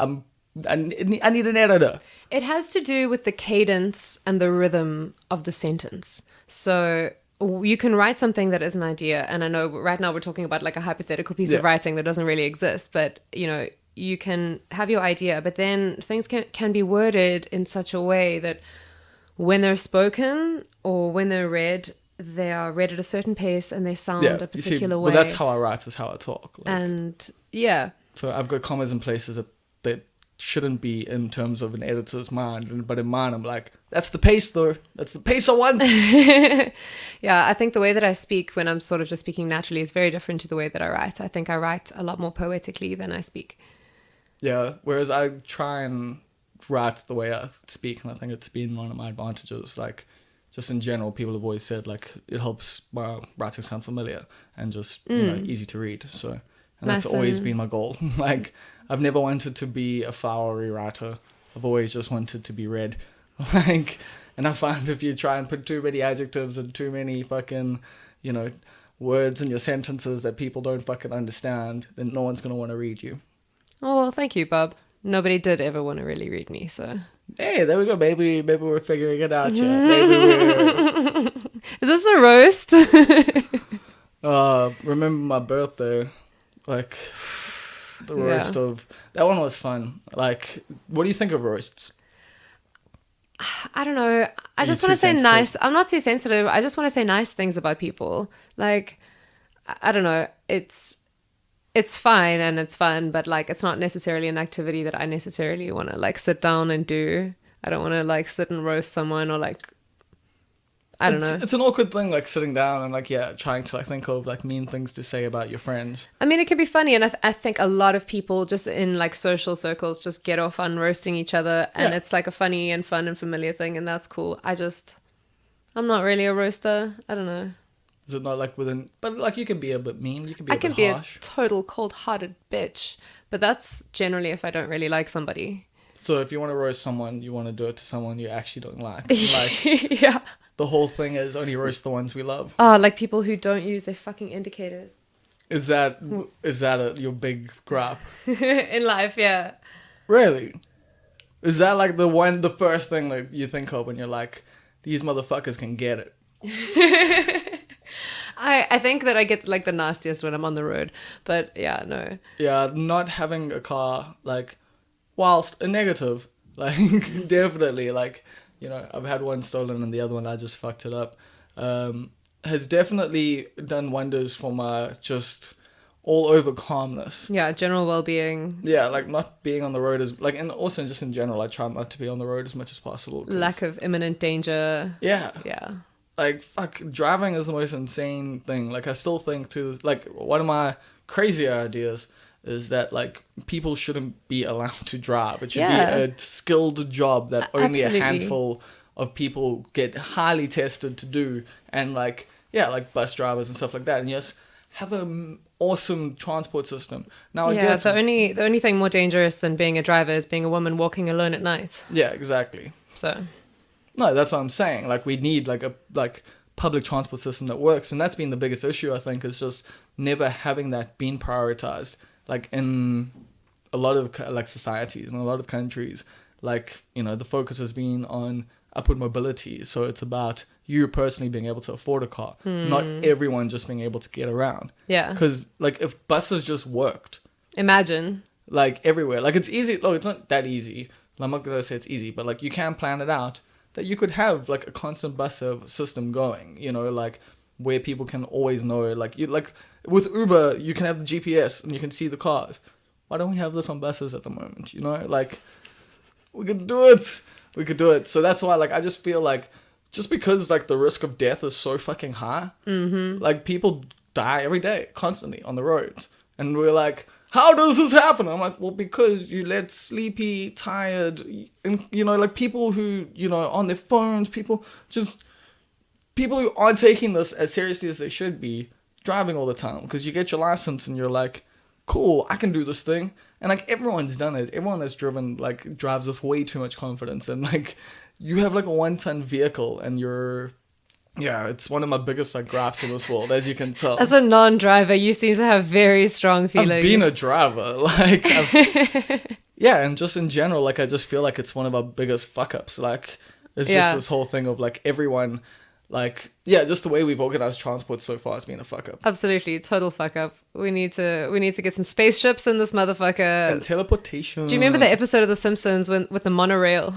I need an editor. It has to do with the cadence and the rhythm of the sentence. So you can write something that is an idea, and I know right now we're talking about like a hypothetical piece of writing that doesn't really exist, but you know, you can have your idea, but then things can be worded in such a way that when they're spoken or when they're read, they are read at a certain pace and they sound a particular way. Well, that's how I write, is how I talk. Like, and yeah. So I've got commas in places that shouldn't be in terms of an editor's mind, but in mine I'm like, that's the pace though. That's the pace I want. Yeah, I think the way that I speak when I'm sort of just speaking naturally is very different to the way that I write. I think I write a lot more poetically than I speak. Yeah, whereas I try and write the way I speak, and I think it's been one of my advantages. Like, just in general, people have always said like it helps my writing sound familiar and just you know, easy to read. So, and that's always been my goal. Like, I've never wanted to be a flowery writer. I've always just wanted to be read. Like, and I find if you try and put too many adjectives and too many fucking, you know, words in your sentences that people don't fucking understand, then no one's gonna want to read you. Oh, well, thank you, Bob. Nobody did ever want to really read me, so. Hey, there we go. Maybe we're figuring it out, yeah. Maybe we're... Is this a roast? Remember my birthday, like the roast of that one was fun. Like, what do you think of roasts? I don't know. I just want to say nice. I'm not too sensitive. I just want to say nice things about people. Like, I don't know. It's fine and it's fun, but like it's not necessarily an activity that I necessarily want to like sit down and do. I don't want to like sit and roast someone or like I don't know. It's an awkward thing, like sitting down and like trying to like think of like mean things to say about your friends. I mean, it can be funny, and I think a lot of people just in like social circles just get off on roasting each other, and it's like a funny and fun and familiar thing, and that's cool. I'm not really a roaster. I don't know. Is it not like within? But like you can be a bit mean. You can be. I can bit be harsh. a total cold-hearted bitch, but that's generally if I don't really like somebody. So if you want to roast someone, you want to do it to someone you actually don't like. Like, yeah. The whole thing is only roast the ones we love. Oh, like people who don't use their fucking indicators. Is that your big gripe? In life, yeah. Really? Is that like the first thing that you think of when you're like, these motherfuckers can get it? I think that I get like the nastiest when I'm on the road, but yeah, no. Yeah, not having a car, like, whilst a negative, like, definitely, like, you know, I've had one stolen and the other one I just fucked it up, has definitely done wonders for my just all over calmness. Yeah, general well-being. Yeah, like not being on the road is like, and also just in general, I try not to be on the road as much as possible. Lack of imminent danger. Yeah. Yeah. Like, fuck, driving is the most insane thing. Like, I still think like, one of my crazier ideas is that, like, people shouldn't be allowed to drive. It should be a skilled job that only a handful of people get highly tested to do. And, like, like bus drivers and stuff like that. And yes, have an awesome transport system. Now, I get... the only thing more dangerous than being a driver is being a woman walking alone at night. Yeah, exactly. So... No, that's what I'm saying. Like, we need like a public transport system that works, and that's been the biggest issue, I think, is just never having that being prioritized. Like, in a lot of like societies and a lot of countries, like, you know, the focus has been on upward mobility. So it's about you personally being able to afford a car, not everyone just being able to get around. Yeah. Because like if buses just worked, imagine, like everywhere, like it's easy. Look, it's not that easy. I'm not gonna say it's easy, but like you can plan it out. That you could have like a constant bus system going, you know, like where people can always know, like you like with Uber, you can have the GPS and you can see the cars. Why don't we have this on buses at the moment? You know, like we could do it. We could do it. So that's why, like, I just feel like just because like the risk of death is so fucking high, like people die every day constantly on the roads, and we're like, how does this happen? I'm like, well, because you let sleepy, tired, and, you know, like people who, you know, on their phones, people who aren't taking this as seriously as they should be, driving all the time. Because you get your license and you're like, cool, I can do this thing. And like everyone's done it. Everyone that's driven, like, drives with way too much confidence. And like, you have like a 1-ton vehicle and you're... Yeah, it's one of my biggest like gripes in this world, as you can tell. As a non-driver, you seem to have very strong feelings. I've been a driver, like, yeah, and just in general, like, I just feel like it's one of our biggest fuck-ups. Like, it's just this whole thing of like everyone, Like, yeah, just the way we've organized transport so far has been a fuck up. Absolutely, total fuck up. We need to get some spaceships in this motherfucker. And teleportation. Do you remember the episode of The Simpsons with the monorail?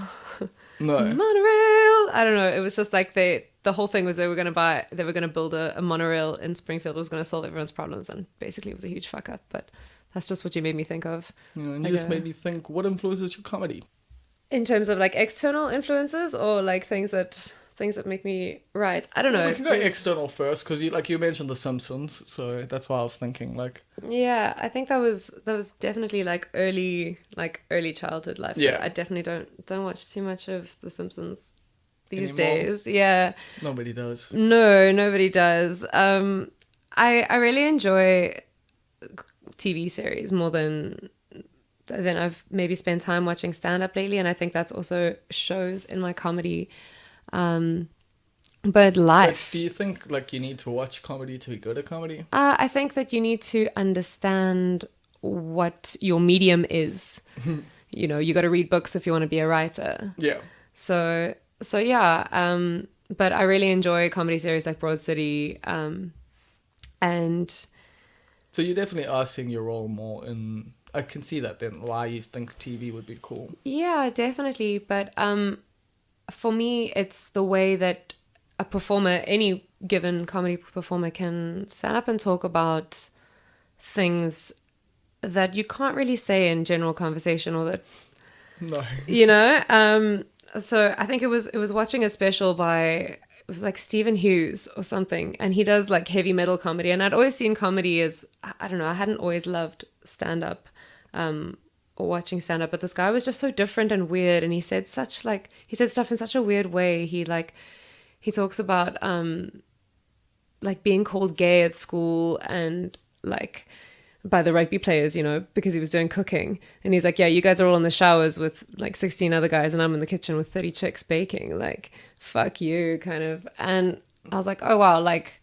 No. Monorail. I don't know. It was just like the whole thing was they were gonna build a monorail in Springfield. It was gonna solve everyone's problems, and basically it was a huge fuck up. But that's just what you made me think of. Yeah, and you just made me think, what influences your comedy? In terms of like external influences or like things that make me write. I don't know. We can go external first because you mentioned The Simpsons, so that's why I was thinking like. Yeah, I think that was definitely like early childhood life. Yeah. I definitely don't watch too much of The Simpsons these Anymore? days. Yeah. Nobody does. No, nobody does. I really enjoy TV series more than I've maybe spent time watching stand-up lately, and I think that's also shows in my comedy. But life. But do you think like you need to watch comedy to be good at comedy? I think that you need to understand what your medium is. You know, you got to read books if you want to be a writer. Yeah. So yeah. But I really enjoy comedy series like Broad City. And So you definitely are seeing your role more in. I can see that then. Why you think TV would be cool? yeah, definitely. But for me, it's the way that a performer, any given comedy performer, can stand up and talk about things that you can't really say in general conversation, or that, No. you know. So I think it was watching a special by, it was like Stephen Hughes or something, and he does like heavy metal comedy, and I'd always seen comedy as, I don't know, I hadn't always loved stand up or watching stand up, but this guy was just so different and weird, and he said stuff in such a weird way. He talks about like being called gay at school, and like by the rugby players, you know, because he was doing cooking. And he's like, yeah, you guys are all in the showers with like 16 other guys, and I'm in the kitchen with 30 chicks baking. Like, fuck you, kind of. And I was like, oh, wow. Like,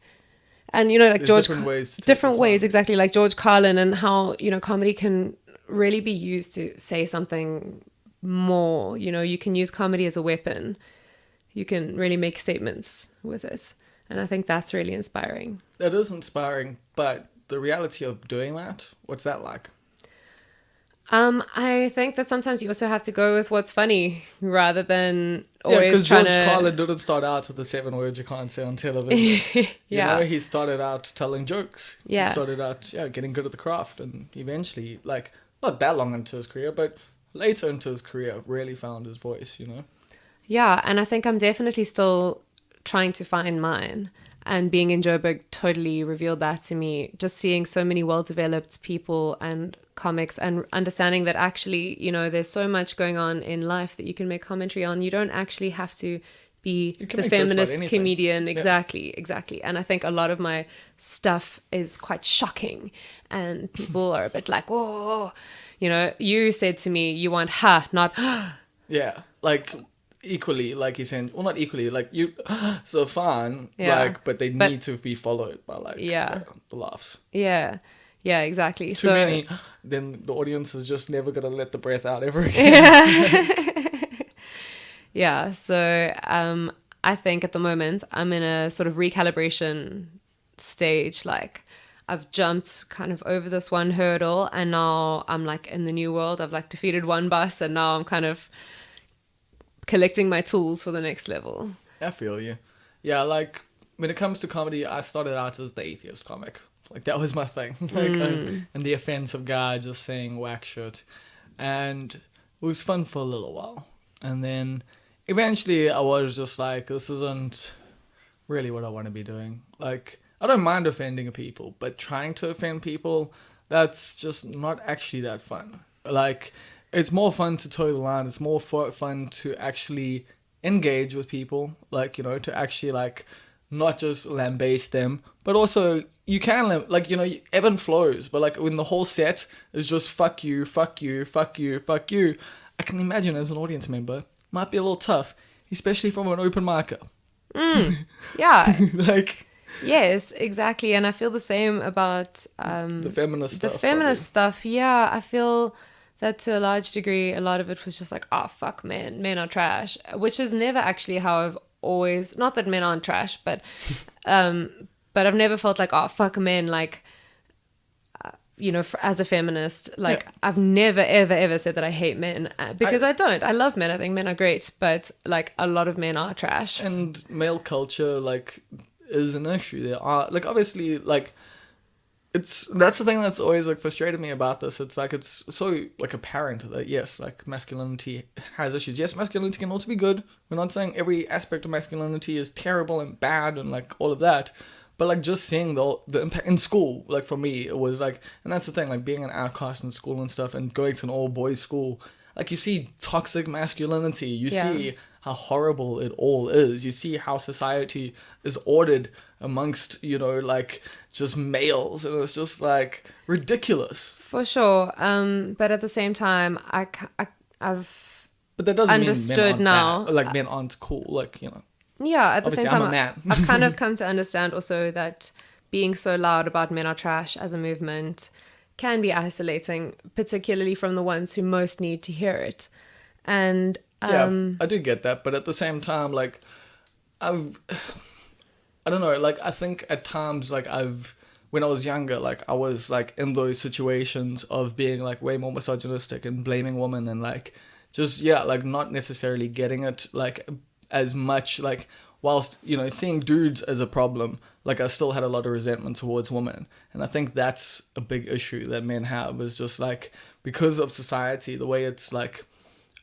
and, you know, like There's George... different ways, exactly. Like George Carlin, and how, you know, comedy can really be used to say something more. You know, you can use comedy as a weapon. You can really make statements with it. And I think that's really inspiring. That is inspiring, but the reality of doing that, what's that like? I think that sometimes you also have to go with what's funny rather than Yeah, always because trying George to... Carlin didn't start out with the 7 words you can't say on television. Yeah. You know, he started out telling jokes. Yeah. He started out, getting good at the craft, and eventually, like, not that long into his career, but later into his career, really found his voice, you know? Yeah, and I think I'm definitely still trying to find mine. And being in Joburg totally revealed that to me. Just seeing so many well-developed people and comics, and understanding that actually, you know, there's so much going on in life that you can make commentary on. You don't actually have to be the feminist comedian. Exactly. And I think a lot of my stuff is quite shocking, and people are a bit like, whoa. You know, you said to me, you want ha, not Yeah, like... equally, like you're saying, well, not equally, like you, so fun, Yeah. like, but they need to be followed by like the laughs. Yeah, exactly. Too many, then the audience is just never gonna let the breath out ever again. Yeah. So I think at the moment I'm in a sort of recalibration stage. Like, I've jumped kind of over this one hurdle, and now I'm like in the new world. I've like defeated one boss, and now I'm kind of collecting my tools for the next level. I feel you. Yeah, like when it comes to comedy, I started out as the atheist comic. Like that was my thing. Like and the offensive guy just saying whack shit. And it was fun for a little while. And then eventually I was just like, this isn't really what I want to be doing. Like, I don't mind offending people, but trying to offend people, that's just not actually that fun. Like, it's more fun to toe the line. It's more fun to actually engage with people. Like, you know, to actually, like, not just lambaste them, but also you can, like, you know, ebb and flows. But, like, when the whole set is just fuck you, fuck you, fuck you, fuck you, I can imagine as an audience member, might be a little tough, especially from an open micer. Yeah. Like... Yes, exactly. And I feel the same about... the feminist stuff. The feminist stuff, yeah. I feel... that to a large degree, a lot of it was just like, oh, fuck, men are trash, which is never actually how I've always, not that men aren't trash, but I've never felt like, oh, fuck men, like, you know, as a feminist, like, Yeah. I've never, ever, ever said that I hate men, because I don't. I love men. I think men are great, but, like, a lot of men are trash. And male culture, like, is an issue. There are, like, obviously, like, that's the thing that's always, like, frustrated me about this. It's, like, it's so, like, apparent that, yes, like, masculinity has issues. Yes, masculinity can also be good. We're not saying every aspect of masculinity is terrible and bad and, like, all of that. But, like, just seeing the impact in school, like, for me, it was, like, and that's the thing, like, being an outcast in school and stuff and going to an all-boys school, like, you see toxic masculinity, you see how horrible it all is, you see how society is ordered amongst, you know, like, just males, and it's just, like, ridiculous. For sure. But at the same time, I've But that doesn't understood mean men aren't now. bad, like, men aren't cool, like, you know. Yeah, at the Obviously, same I'm time, a man. I've kind of come to understand also that being so loud about men are trash as a movement can be isolating, particularly from the ones who most need to hear it. And Yeah, I do get that, but at the same time, like, I don't know, like, I think at times, like, when I was younger, like, I was, like, in those situations of being, like, way more misogynistic and blaming women and, like, just, yeah, like, not necessarily getting it, like, as much, like, whilst, you know, seeing dudes as a problem, like, I still had a lot of resentment towards women. And I think that's a big issue that men have, is just, like, because of society, the way it's, like,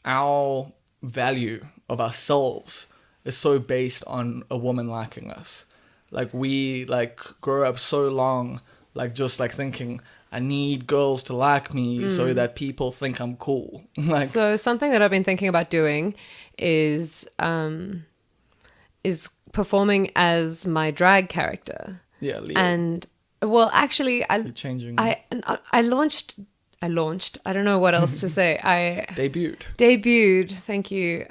our value of ourselves is so based on a woman liking us. Like, we, like, grow up so long, like, just, like, thinking, I need girls to like me so that people think I'm cool. Like, so something that I've been thinking about doing is performing as my drag character. yeah, Leah, And well, actually, you're changing. I launched. I don't know what else to say. I debuted. Thank you.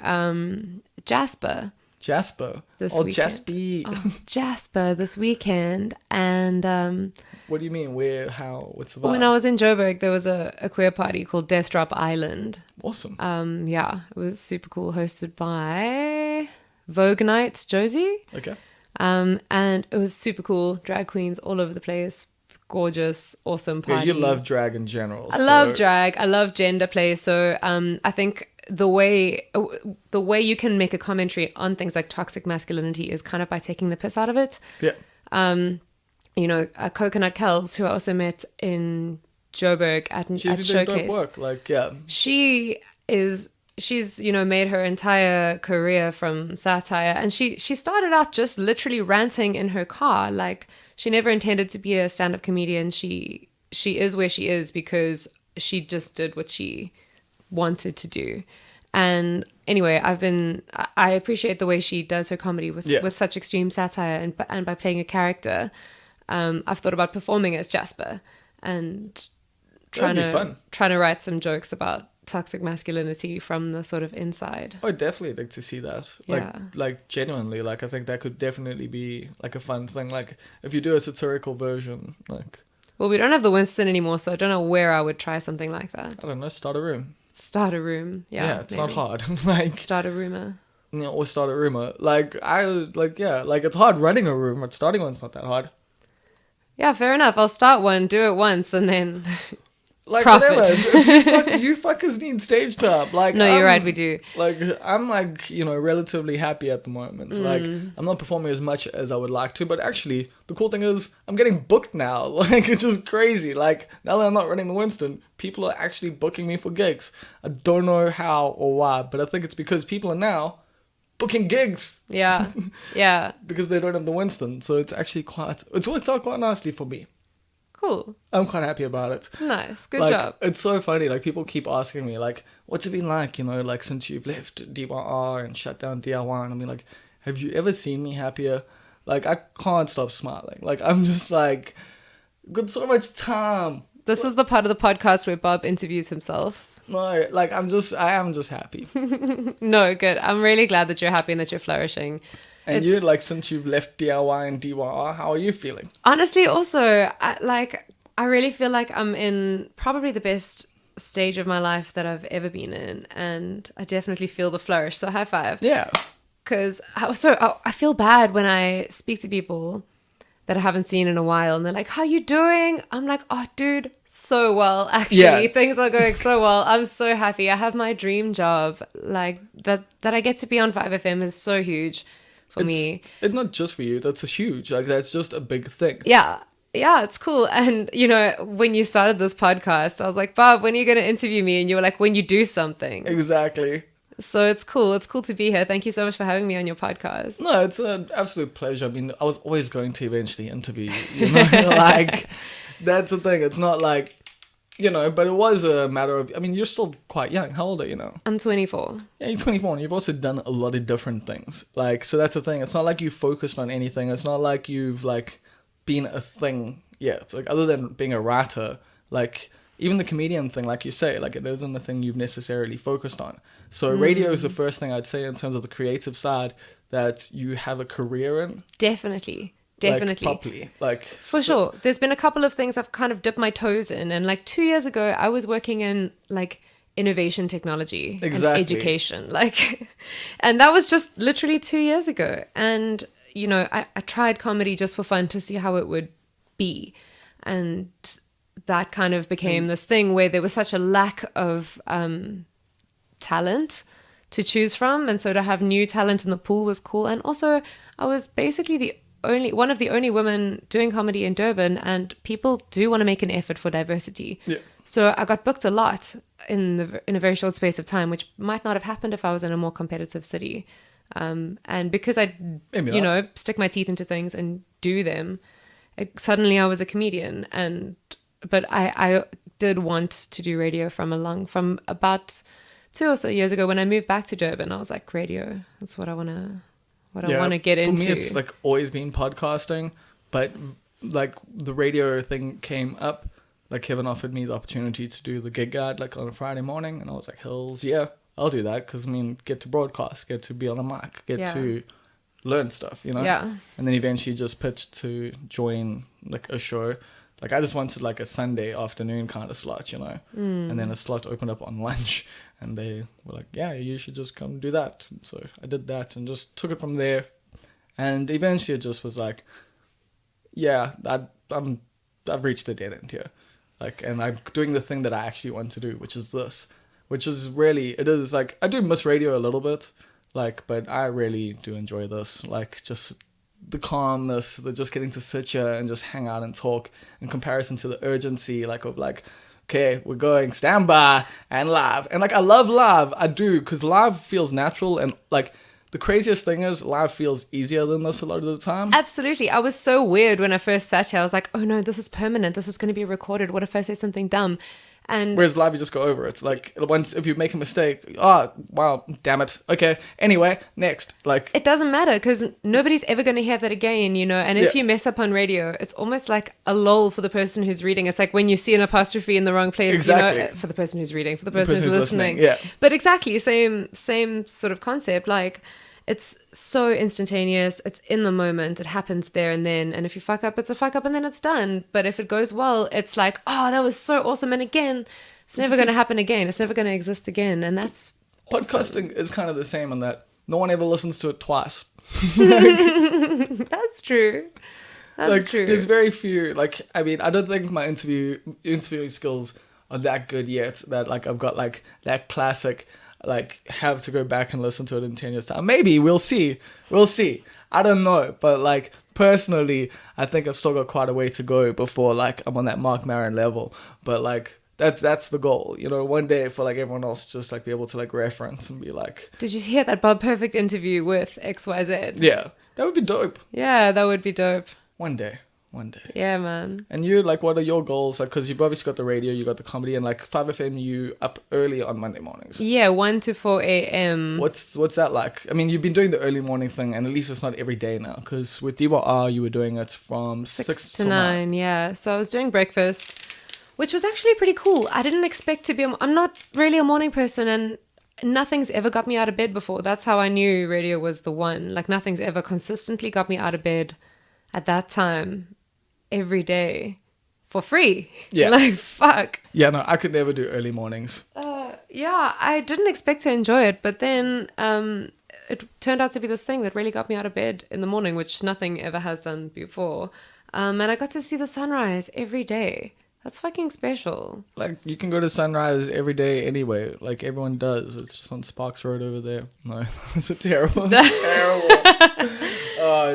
Jasper this weekend. Jaspy. Oh, Jasper this weekend. And What do you mean? Where? How? What's the vibe? when I was in Joburg, there was a queer party called Death Drop Island. Awesome. Yeah, it was super cool, hosted by Vogue Nights Josie. Okay. And it was super cool. Drag queens all over the place. Gorgeous, awesome Yeah, party. you love drag in general. I love drag. I love gender play. So I think the way you can make a commentary on things like toxic masculinity is kind of by taking the piss out of it. Yeah. You know, Coconut Kells, who I also met in Joburg at She's doing dope work. Like, yeah. She's you know, made her entire career from satire, and she started out just literally ranting in her car. Like, she never intended to be a stand-up comedian. She is where she is because she just did what she wanted to do. And anyway, I appreciate the way she does her comedy with such extreme satire, and by playing a character. I've thought about performing as Jasper and trying to write some jokes about toxic masculinity from the sort of inside. I would definitely like to see that. Yeah. Like genuinely, like, I think that could definitely be like a fun thing. Like, if you do a satirical version, like, Well, we don't have the Winston anymore, so I don't know where I would try something like that. I don't know, start a room. Start a room. Yeah, it's maybe. not hard. Like, Start a rumor. you know, or start a rumor. Like, it's hard running a room, but starting one's not that hard. Yeah, fair enough. I'll start one, do it once, and then Like, profit. whatever. You fuckers need stage time. Like, No, you're right, we do. Like, I'm, like, you know, relatively happy at the moment. Like, I'm not performing as much as I would like to, but actually, the cool thing is, I'm getting booked now. Like, it's just crazy. Like, now that I'm not running the Winston, people are actually booking me for gigs. I don't know how or why, but I think it's because people are now booking gigs. Yeah, yeah. Because they don't have the Winston. So it's actually it's worked out quite nicely for me. Cool. I'm quite happy about it. Nice. Good Like, job. It's so funny. Like, people keep asking me, like, what's it been like, you know, like, since you've left DYR and shut down DIY? And I mean, like, have you ever seen me happier? Like, I can't stop smiling. Like, I'm just like, got so much time. This is the part of the podcast where Bob interviews himself. No, like, I am just happy. No, good. I'm really glad that you're happy and that you're flourishing. And you, like, since you've left DIY and DYR, how are you feeling? Honestly, also, I really feel like I'm in probably the best stage of my life that I've ever been in, and I definitely feel the flourish. So high five. Yeah. because I feel bad when I speak to people that I haven't seen in a while, and they're like, "How you doing?" I'm like, "Oh, dude, so well. Actually, things are going so well. I'm so happy. I have my dream job. Like that I get to be on 5FM is so huge for me. It's not just for you. That's a huge. Like that's just a big thing. Yeah, it's cool. And when you started this podcast, I was like, "Bob, when are you going to interview me?" And you were like, "When you do something." Exactly. So it's cool. It's cool to be here. Thank you so much for having me on your podcast. No, it's an absolute pleasure. I mean, I was always going to eventually interview you. Like, that's the thing. It's not like, but it was a matter of, I mean, you're still quite young. How old are you now? I'm 24. Yeah, you're 24 and you've also done a lot of different things. Like, so that's the thing. It's not like you focused on anything. It's not like you've, like, been a thing yet. Like, other than being a writer, like, even the comedian thing, like you say, like it isn't the thing you've necessarily focused on. So radio is the first thing I'd say in terms of the creative side that you have a career in. Definitely. Like, properly. Like for sure. There's been a couple of things I've kind of dipped my toes in. And like 2 years ago, I was working in like innovation technology and education. Like, and that was just literally 2 years ago. And, I tried comedy just for fun to see how it would be. And that kind of became this thing where there was such a lack of talent to choose from, and so to have new talent in the pool was cool. And also I was basically one of the only women doing comedy in Durban, and people do want to make an effort for diversity. So I got booked a lot in a very short space of time, which might not have happened if I was in a more competitive city. And because I stick my teeth into things and do them, suddenly I was a comedian. But I did want to do radio from about 2 or so years ago when I moved back to Durban. I was like, radio, that's what I want to get into. For me, it's like always been podcasting, but like the radio thing came up. Like Kevin offered me the opportunity to do the gig guide like on a Friday morning, and I was like, hells yeah, I'll do that, because I mean, get to broadcast, get to be on a mic, get to learn stuff, Yeah. And then eventually just pitched to join like a show. Like, I just wanted, like, a Sunday afternoon kind of slot, And then a slot opened up on lunch. And they were like, yeah, you should just come do that. So I did that and just took it from there. And eventually it just was like, yeah, I've reached a dead end here. Like, and I'm doing the thing that I actually want to do, which is this. Which is really, it is, like, I do miss radio a little bit. Like, but I really do enjoy this. Like, just the calmness, the just getting to sit here and just hang out and talk, in comparison to the urgency, like, of like, okay, we're going, stand by and live. And like, I love live, I do, because live feels natural. And like, the craziest thing is live feels easier than this a lot of the time. Absolutely. I was so weird when I first sat here. I was like, oh no, this is permanent, this is going to be recorded, what if I say something dumb? And whereas live, you just go over it. Like, once, if you make a mistake, wow, damn it. Okay, anyway, next. Like, it doesn't matter, because nobody's ever going to hear that again, And if you mess up on radio, it's almost like a lull for the person who's reading. It's like when you see an apostrophe in the wrong place, exactly. For the person who's reading, for the person who's listening. Yeah. But exactly, same sort of concept. Like, it's so instantaneous. It's in the moment. It happens there and then. And if you fuck up, it's a fuck up and then it's done. But if it goes well, it's like, oh, that was so awesome. And again, it's never going to happen again. It's never going to exist again. And that's podcasting is kind of the same in that no one ever listens to it twice. That's true. That's true. There's very few. Like, I mean, I don't think my interviewing skills are that good yet. That like I've got like that classic. Like, have to go back and listen to it in 10 years' time. Maybe, we'll see. I don't know. But, like, personally, I think I've still got quite a way to go before, like, I'm on that Mark Maron level. But, like, that's the goal. One day for, like, everyone else just, like, be able to, like, reference and be like... Did you hear that Bob Perfect interview with XYZ? Yeah. That would be dope. Yeah, that would be dope. One day. Yeah, man. And you, like, what are your goals? Like, because you've obviously got the radio, you got the comedy, and like 5FM, you up early on Monday mornings. Yeah, 1 to 4 a.m. What's that like? I mean, you've been doing the early morning thing, and at least it's not every day now. Because with DYR, you were doing it from 6 to 9. Yeah. So I was doing breakfast, which was actually pretty cool. I didn't expect to be. I'm not really a morning person, and nothing's ever got me out of bed before. That's how I knew radio was the one. Like, nothing's ever consistently got me out of bed at that time. Every day for free. Yeah. Like, fuck. Yeah, no, I could never do early mornings. Yeah, I didn't expect to enjoy it, but then it turned out to be this thing that really got me out of bed in the morning, which nothing ever has done before. And I got to see the sunrise every day. That's fucking special. Like, you can go to sunrise every day anyway. Like, everyone does. It's just on Sparks Road over there. No, it's a terrible,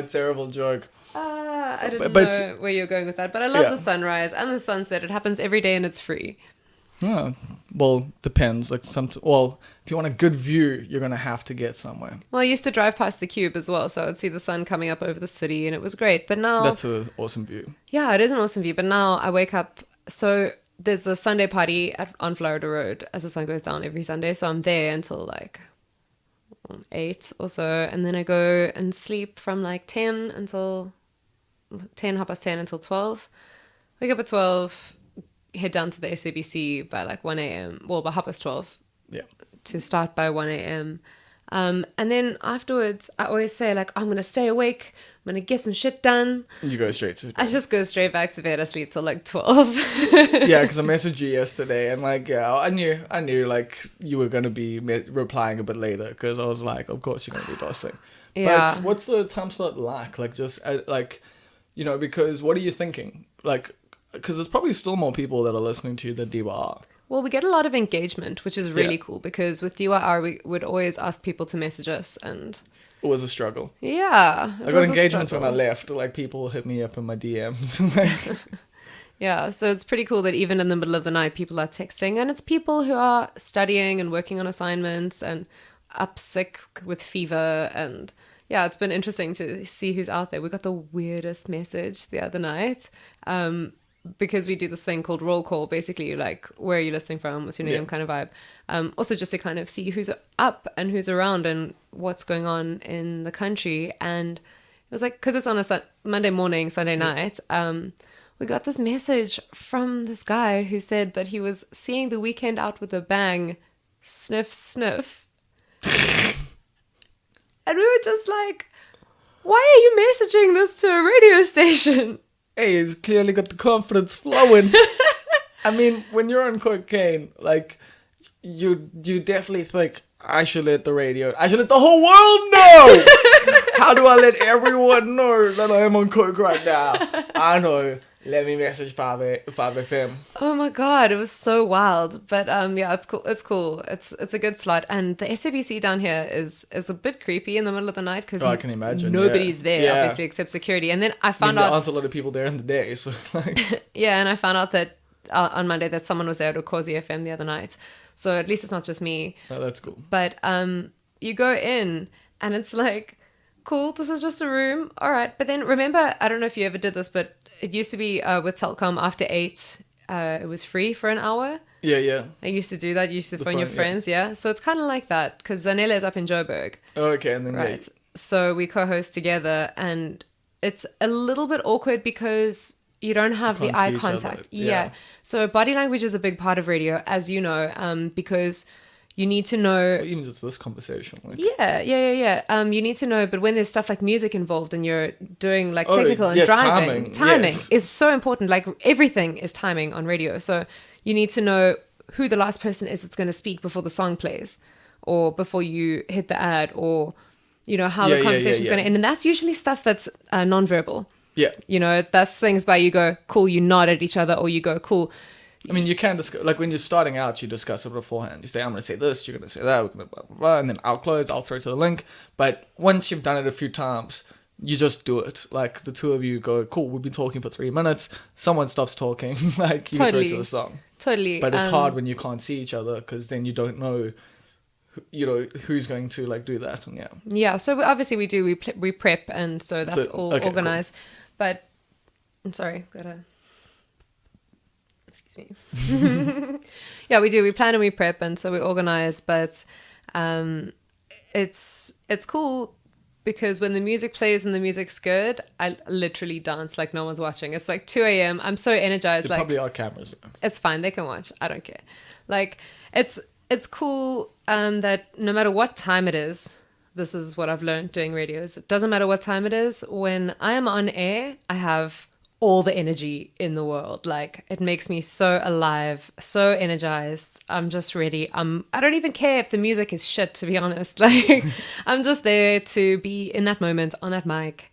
terrible joke. I didn't know where you're going with that, but I love the sunrise and the sunset. It happens every day and it's free. Yeah, well, depends. Like, if you want a good view, you're gonna have to get somewhere. Well, I used to drive past the Cube as well, so I'd see the sun coming up over the city, and it was great. But now that's an awesome view. Yeah, it is an awesome view. But now I wake up. So there's a Sunday party on Florida Road as the sun goes down every Sunday. So I'm there until like 8 or so, and then I go and sleep from like 10 until 10, 10:30 until 12. Wake up at 12. Head down to the SABC by like 1 a.m. Well, by 12:30. Yeah. To start by 1 a.m. And then afterwards, I always say like, I'm going to stay awake. I'm going to get some shit done. You go straight to bed. I just go straight back to bed. I sleep till like 12. Yeah, because I messaged you yesterday and like, yeah, I knew like you were going to be replying a bit later because I was like, of course you're going to be bossing. Yeah. But what's the time slot like? Like just like, you know, because what are you thinking? Like, because there's probably still more people that are listening to you than DYR. Well, we get a lot of engagement, which is really cool because with DYR, we would always ask people to message us and... It was a struggle. Yeah. I got engagements when I left. Like, people hit me up in my DMs. Like... Yeah, so it's pretty cool that even in the middle of the night, people are texting. And it's people who are studying and working on assignments and up sick with fever. And yeah, it's been interesting to see who's out there. We got the weirdest message the other night. Because we do this thing called roll call, basically like, where are you listening from, what's your name, kind of vibe. Also just to kind of see who's up and who's around and what's going on in the country. And it was like, because it's on a Monday morning, Sunday night, we got this message from this guy who said that he was seeing the weekend out with a bang, sniff, sniff. And we were just like, why are you messaging this to a radio station? Hey, he's clearly got the confidence flowing. I mean, when you're on cocaine, like, you definitely think, I should let the whole world know! How do I let everyone know that I am on coke right now? I know. Let me message 5FM. Oh my god, it was so wild. But yeah, it's cool. It's cool. It's a good slot. And the SABC down here is a bit creepy in the middle of the night because I can imagine. Nobody's there, obviously, except security. And then I found out there aren't a lot of people there in the day, so like... Yeah, and I found out that on Monday that someone was there at Okozi FM the other night. So at least it's not just me. Oh, that's cool. But you go in and it's like, cool, this is just a room. All right. But then remember, I don't know if you ever did this, but it used to be with Telkom after 8, it was free for an hour. Yeah. I used to do that. You used to phone your friends, yeah. So it's kind of like that because Zanella is up in Joburg. Oh, okay, and then right. So we co-host together and it's a little bit awkward because you don't have the eye contact. Yeah. So body language is a big part of radio, as you know, because you need to know... Well, even just this conversation. Like... Yeah. You need to know, but when there's stuff like music involved and you're doing like technical and driving, timing is so important. Like everything is timing on radio. So you need to know who the last person is that's going to speak before the song plays or before you hit the ad or, you know, how the conversation is going to end. And that's usually stuff that's nonverbal. Yeah. You know, that's things by you go, cool, you nod at each other or you go, cool. I mean, you can discuss, like when you're starting out, you discuss it beforehand. You say, I'm going to say this, you're going to say that, we're going to blah, blah, blah, and then I'll close, I'll throw to the link. But once you've done it a few times, you just do it. Like the two of you go, cool, we've been talking for 3 minutes. Someone stops talking, like you throw to the song. Totally. But it's hard when you can't see each other because then you don't know, you know, who's going to like do that. And yeah. So obviously we prep and so that's all organized. Cool. But I'm sorry, excuse me. Yeah, we do. We plan and we prep, and so we organize. But it's cool because when the music plays and the music's good, I literally dance like no one's watching. It's like 2 a.m. I'm so energized. There like probably are cameras. It's fine. They can watch. I don't care. Like it's cool that no matter what time it is. This is what I've learned doing radios. It doesn't matter what time it is. When I am on air, I have all the energy in the world. Like, it makes me so alive, so energized. I'm just ready. I don't even care if the music is shit, to be honest. Like, I'm just there to be in that moment, on that mic,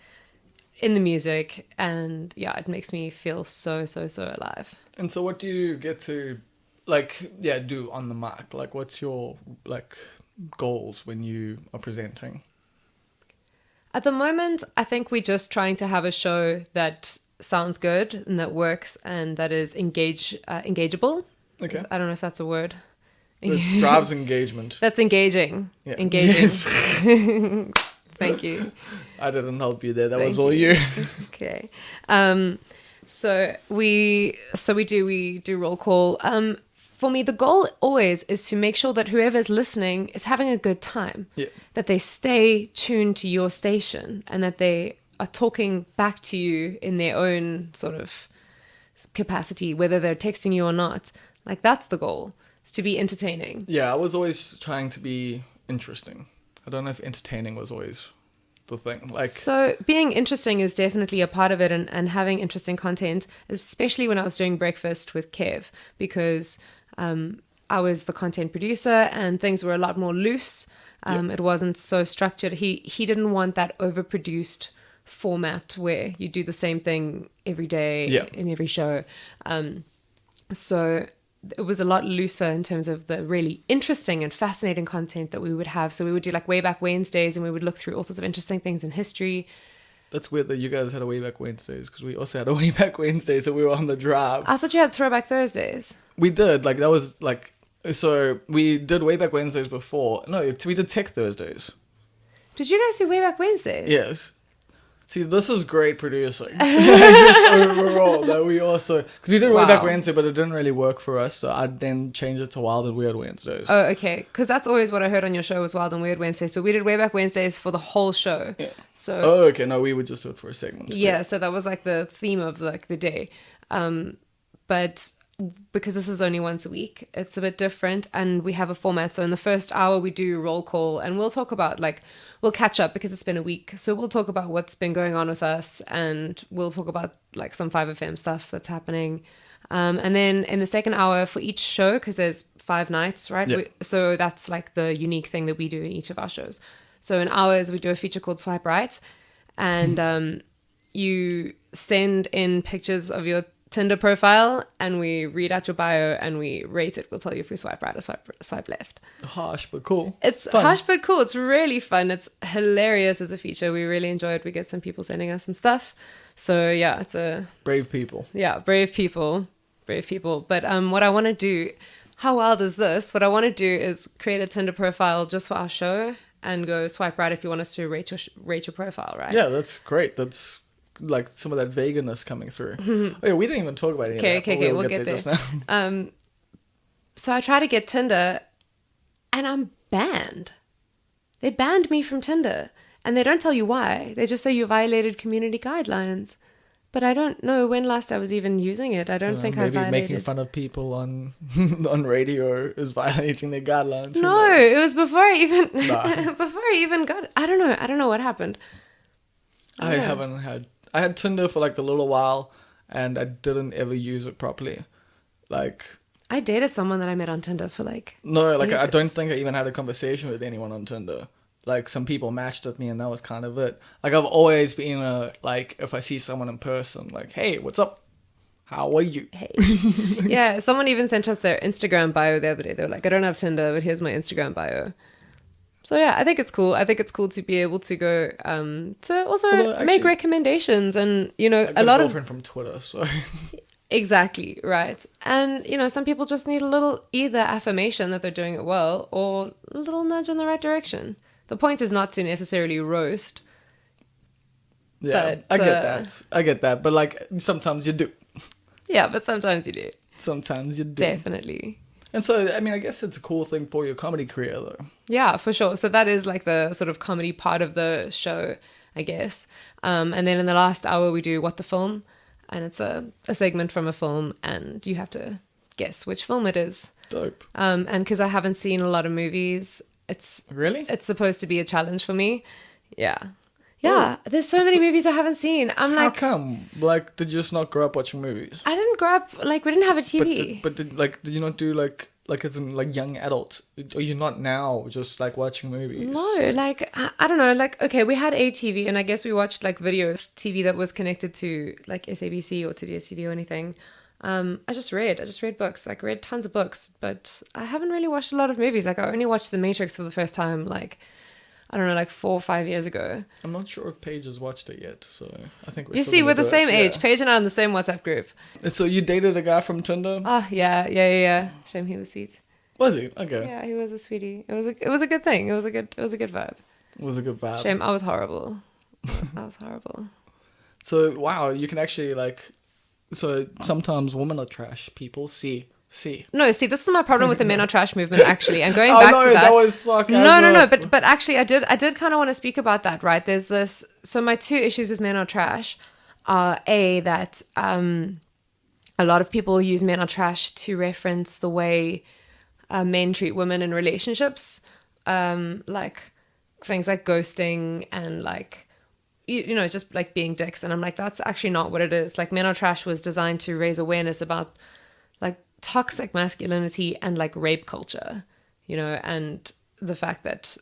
in the music. And yeah, it makes me feel so, so, so alive. And so what do you get to, like, yeah, do on the mic? Like, what's your, like, goals when you are presenting? At the moment, I think we're just trying to have a show that sounds good and that works and that is engageable. Okay. I don't know if that's a word. That drives engagement. That's engaging. Yeah. Engaging. Yes. Thank you. I didn't help you there. That Thank was all you. Okay. So we do roll call. For me, the goal always is to make sure that whoever's listening is having a good time. Yeah. That they stay tuned to your station and that they are talking back to you in their own sort of capacity, whether they're texting you or not. Like, that's the goal, is to be entertaining. Yeah, I was always trying to be interesting. I don't know if entertaining was always the thing. Like, so being interesting is definitely a part of it, and having interesting content, especially when I was doing breakfast with Kev, because I was the content producer and things were a lot more loose. It wasn't so structured. He didn't want that overproduced format where you do the same thing every day in every show. So it was a lot looser in terms of the really interesting and fascinating content that we would have. So we would do like Wayback Wednesdays and we would look through all sorts of interesting things in history. that's weird that you guys had a Wayback Wednesdays, because we also had a Wayback Wednesday, so we were on the drive. I thought you had Throwback Thursdays. We did, like, that was like, so we did Wayback Wednesdays before. No, we did Tech Thursdays. Did you guys do Wayback Wednesdays? Yes. See, this is great producing. Just overall, that we also, because we did Wayback Wednesday, but it didn't really work for us, so I then changed it to Wild and Weird Wednesdays. Oh, okay. Because that's always what I heard on your show was Wild and Weird Wednesdays, but we did Wayback Wednesdays for the whole show. Yeah. So. Oh, okay. No, we would just do it for a segment. Yeah, so that was like the theme of like the day. But because this is only once a week, it's a bit different, and we have a format. So in the first hour, we do roll call, and we'll talk about we'll catch up because it's been a week. So we'll talk about what's been going on with us, and we'll talk about like some 5FM stuff that's happening. And then in the second hour for each show, because there's 5 nights, right? Yep. So that's like the unique thing that we do in each of our shows. So in ours, we do a feature called Swipe Right, and you send in pictures of your Tinder profile, and we read out your bio and we rate it. We'll tell you if we swipe right or swipe left. Harsh, but cool. It's fun. Harsh but cool. It's really fun. It's hilarious as a feature. We really enjoy it. We get some people sending us some stuff. So yeah, it's a... Brave people. Yeah, brave people. Brave people. But what I want to do... How wild is this? What I want to do is create a Tinder profile just for our show and go swipe right if you want us to rate your profile, right? Yeah, that's great. That's like some of that veganism coming through. Oh yeah, we didn't even talk about any of that. Okay, we'll get there. Just now. So I try to get Tinder and I'm banned. They banned me from Tinder and they don't tell you why. They just say you violated community guidelines. But I don't know when last I was even using it. I don't think I violated. Maybe making fun of people on on radio is violating their guidelines. Who No, knows? it was before I even Nah. before I even got it. I don't know what happened. I had Tinder for like a little while and I didn't ever use it properly. Like, I dated someone that I met on Tinder for like... no, like I ages. don't think I even had a conversation with anyone on Tinder. Like, some people matched with me and that was kind of it. Like, I've always been like, if I see someone in person, like, hey, what's up? How are you? Hey. Yeah, someone even sent us their Instagram bio the other day. They were like, I don't have Tinder, but here's my Instagram bio. So yeah, I think it's cool. I think it's cool to be able to go to also Although, make actually, recommendations, and you know, I got a lot of girlfriend from Twitter, so exactly right. And you know, some people just need a little either affirmation that they're doing it well, or a little nudge in the right direction. The point is not to necessarily roast. yeah, But, I get that. But like, sometimes you do. Yeah, but sometimes you do. Sometimes you do. Definitely. And so, I mean, I guess it's a cool thing for your comedy career, though. Yeah, for sure. So that is like the sort of comedy part of the show, I guess. And then in the last hour, we do What the Film. And it's a segment from a film. And you have to guess which film it is. Dope. And because I haven't seen a lot of movies, it's Really? supposed to be a challenge for me. Yeah. Yeah, there's so many movies I haven't seen. I'm How like, come? Like, did you just not grow up watching movies? I didn't grow up, like, we didn't have a TV. Did you not do like as in like young adult? Are you not now just like watching movies? No, like, I don't know, like, okay, we had a TV, and I guess we watched, like, video TV that was connected to, like, SABC or to DSTV or anything. I just read books, like, read tons of books, but I haven't really watched a lot of movies. Like, I only watched The Matrix for the first time, like, I don't know, like 4 or 5 years ago. I'm not sure if Paige has watched it yet, so I think You see, we're the same age. Paige and I are in the same WhatsApp group. So you dated a guy from Tinder? Oh, yeah. Shame he was sweet. Was he? Okay. Yeah, he was a sweetie. It was a good thing. It was a good vibe. It was a good vibe. Shame, I was horrible. I was horrible. So wow, you can actually like. So sometimes women are trash. People see. No, see, this is my problem with the men are trash movement, actually. And going Oh, back no, to that. that was sarcasm. No. But actually, I did kind of want to speak about that, right? There's this. So my two issues with men are trash are that a lot of people use men are trash to reference the way men treat women in relationships, like things like ghosting and like you know, just like being dicks. And I'm like, that's actually not what it is. Like, Men Are Trash was designed to raise awareness about like toxic masculinity and like rape culture, you know, and the fact that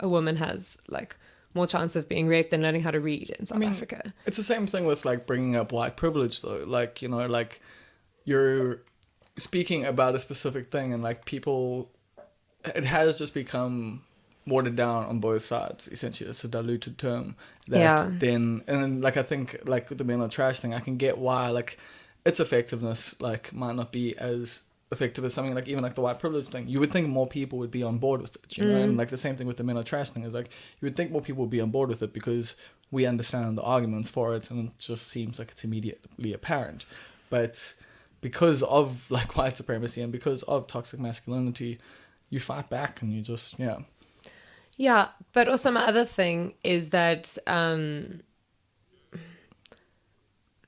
a woman has like more chance of being raped than learning how to read in South Africa. It's the same thing with like bringing up white privilege though. Like, you know, like you're speaking about a specific thing and like people, it has just become watered down on both sides. Essentially, it's a diluted term that then like I think like with the Men Are Trash thing, I can get why like its effectiveness like might not be as effective as something like even like the white privilege thing. You would think more people would be on board with it, you know, and like the same thing with the Men Are Trash thing is like you would think more people would be on board with it because we understand the arguments for it and it just seems like it's immediately apparent. But because of like white supremacy and because of toxic masculinity, you fight back and you just Yeah, but also my other thing is that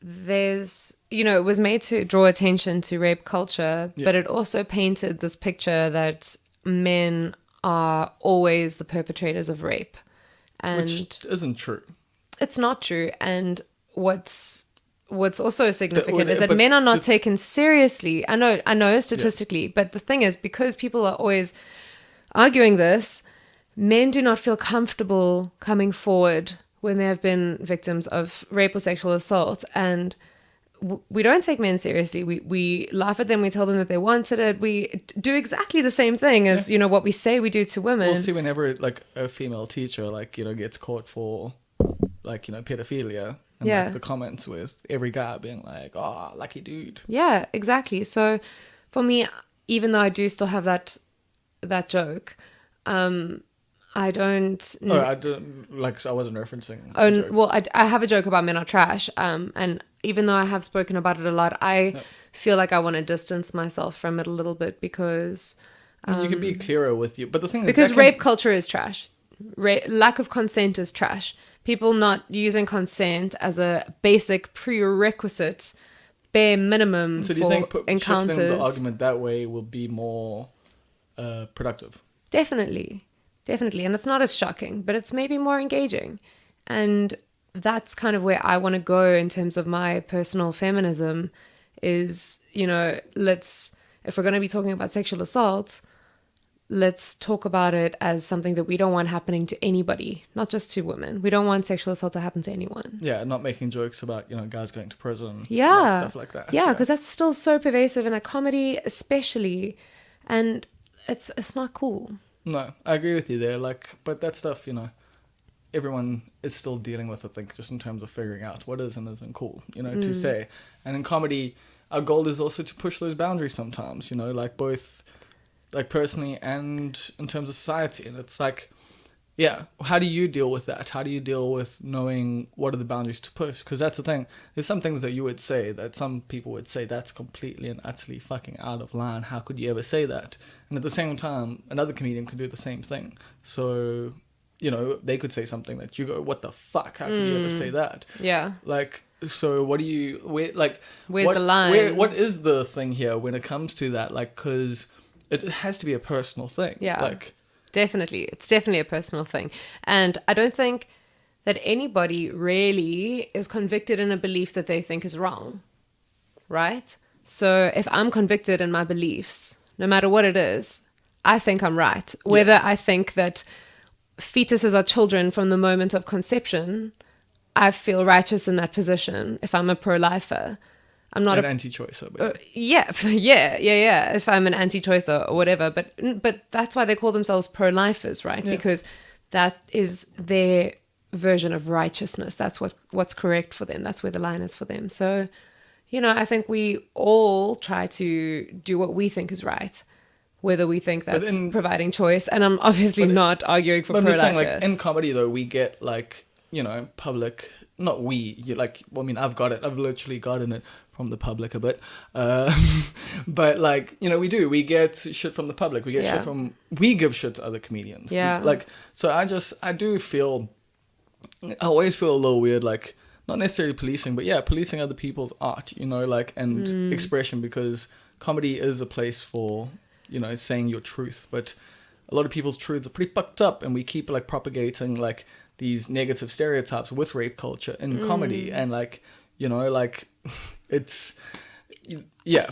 there's, you know, it was made to draw attention to rape culture, but it also painted this picture that men are always the perpetrators of rape. And which isn't true. It's not true. And what's also significant is that men are not taken seriously. I know statistically, but the thing is, because people are always arguing this, men do not feel comfortable coming forward when they have been victims of rape or sexual assault. And we don't take men seriously. We laugh at them. We tell them that they wanted it. We do exactly the same thing as, you know, what we say we do to women. We'll see whenever like a female teacher like, you know, gets caught for like, you know, pedophilia. And like the comments with every guy being like, oh, lucky dude. Yeah, exactly. So for me, even though I do still have that joke, I don't. Oh, I don't like. So I wasn't referencing. Oh well, I have a joke about Men Are Trash. And even though I have spoken about it a lot, I feel like I want to distance myself from it a little bit because. You can be clearer with you, but the thing is, because rape culture is trash. Lack of consent is trash. People not using consent as a basic prerequisite, bare minimum. So do you think encounters. Shifting the argument that way will be more productive? Definitely. And it's not as shocking, but it's maybe more engaging. And that's kind of where I want to go in terms of my personal feminism is, you know, if we're going to be talking about sexual assault, let's talk about it as something that we don't want happening to anybody, not just to women. We don't want sexual assault to happen to anyone. Yeah, not making jokes about, you know, guys going to prison. Yeah. Stuff like that. Yeah, because that's still so pervasive in a comedy especially. And it's not cool. No, I agree with you there. Like, but that stuff, you know, everyone is still dealing with, I think, just in terms of figuring out what is and isn't cool, you know, to say. And in comedy, our goal is also to push those boundaries sometimes, you know, like both, like personally and in terms of society. And it's like, yeah, how do you deal with that? How do you deal with knowing what are the boundaries to push? Because that's the thing. There's some things that you would say that some people would say that's completely and utterly fucking out of line. How could you ever say that? And at the same time, another comedian could do the same thing. So, you know, they could say something that you go, what the fuck? How could you ever say that? Yeah. Like, so what do you, where's the line? What is the thing here when it comes to that? Like, because it has to be a personal thing. Yeah. Like, definitely. It's definitely a personal thing. And I don't think that anybody really is convicted in a belief that they think is wrong, right? So if I'm convicted in my beliefs, no matter what it is, I think I'm right. Whether I think that fetuses are children from the moment of conception, I feel righteous in that position. If I'm a pro-lifer, I'm not an anti-choicer. But yeah. If I'm an anti-choicer or whatever, but that's why they call themselves pro-lifers, right? Yeah. Because that is their version of righteousness. That's what's correct for them. That's where the line is for them. So, I think we all try to do what we think is right, whether we think that's providing choice. And I'm obviously not arguing for pro-lifer. I'm just saying, like, in comedy though, we get like, public. Not we. You like. Well, I mean, I've got it. I've literally gotten it from the public a bit. But like, we do. We get shit from the public. We get shit from. We give shit to other comedians. Yeah. So I do feel. I always feel a little weird, like, not necessarily policing, but policing other people's art, and expression, because comedy is a place for, saying your truth. But a lot of people's truths are pretty fucked up, and we keep like propagating like these negative stereotypes with rape culture in comedy, and like, it's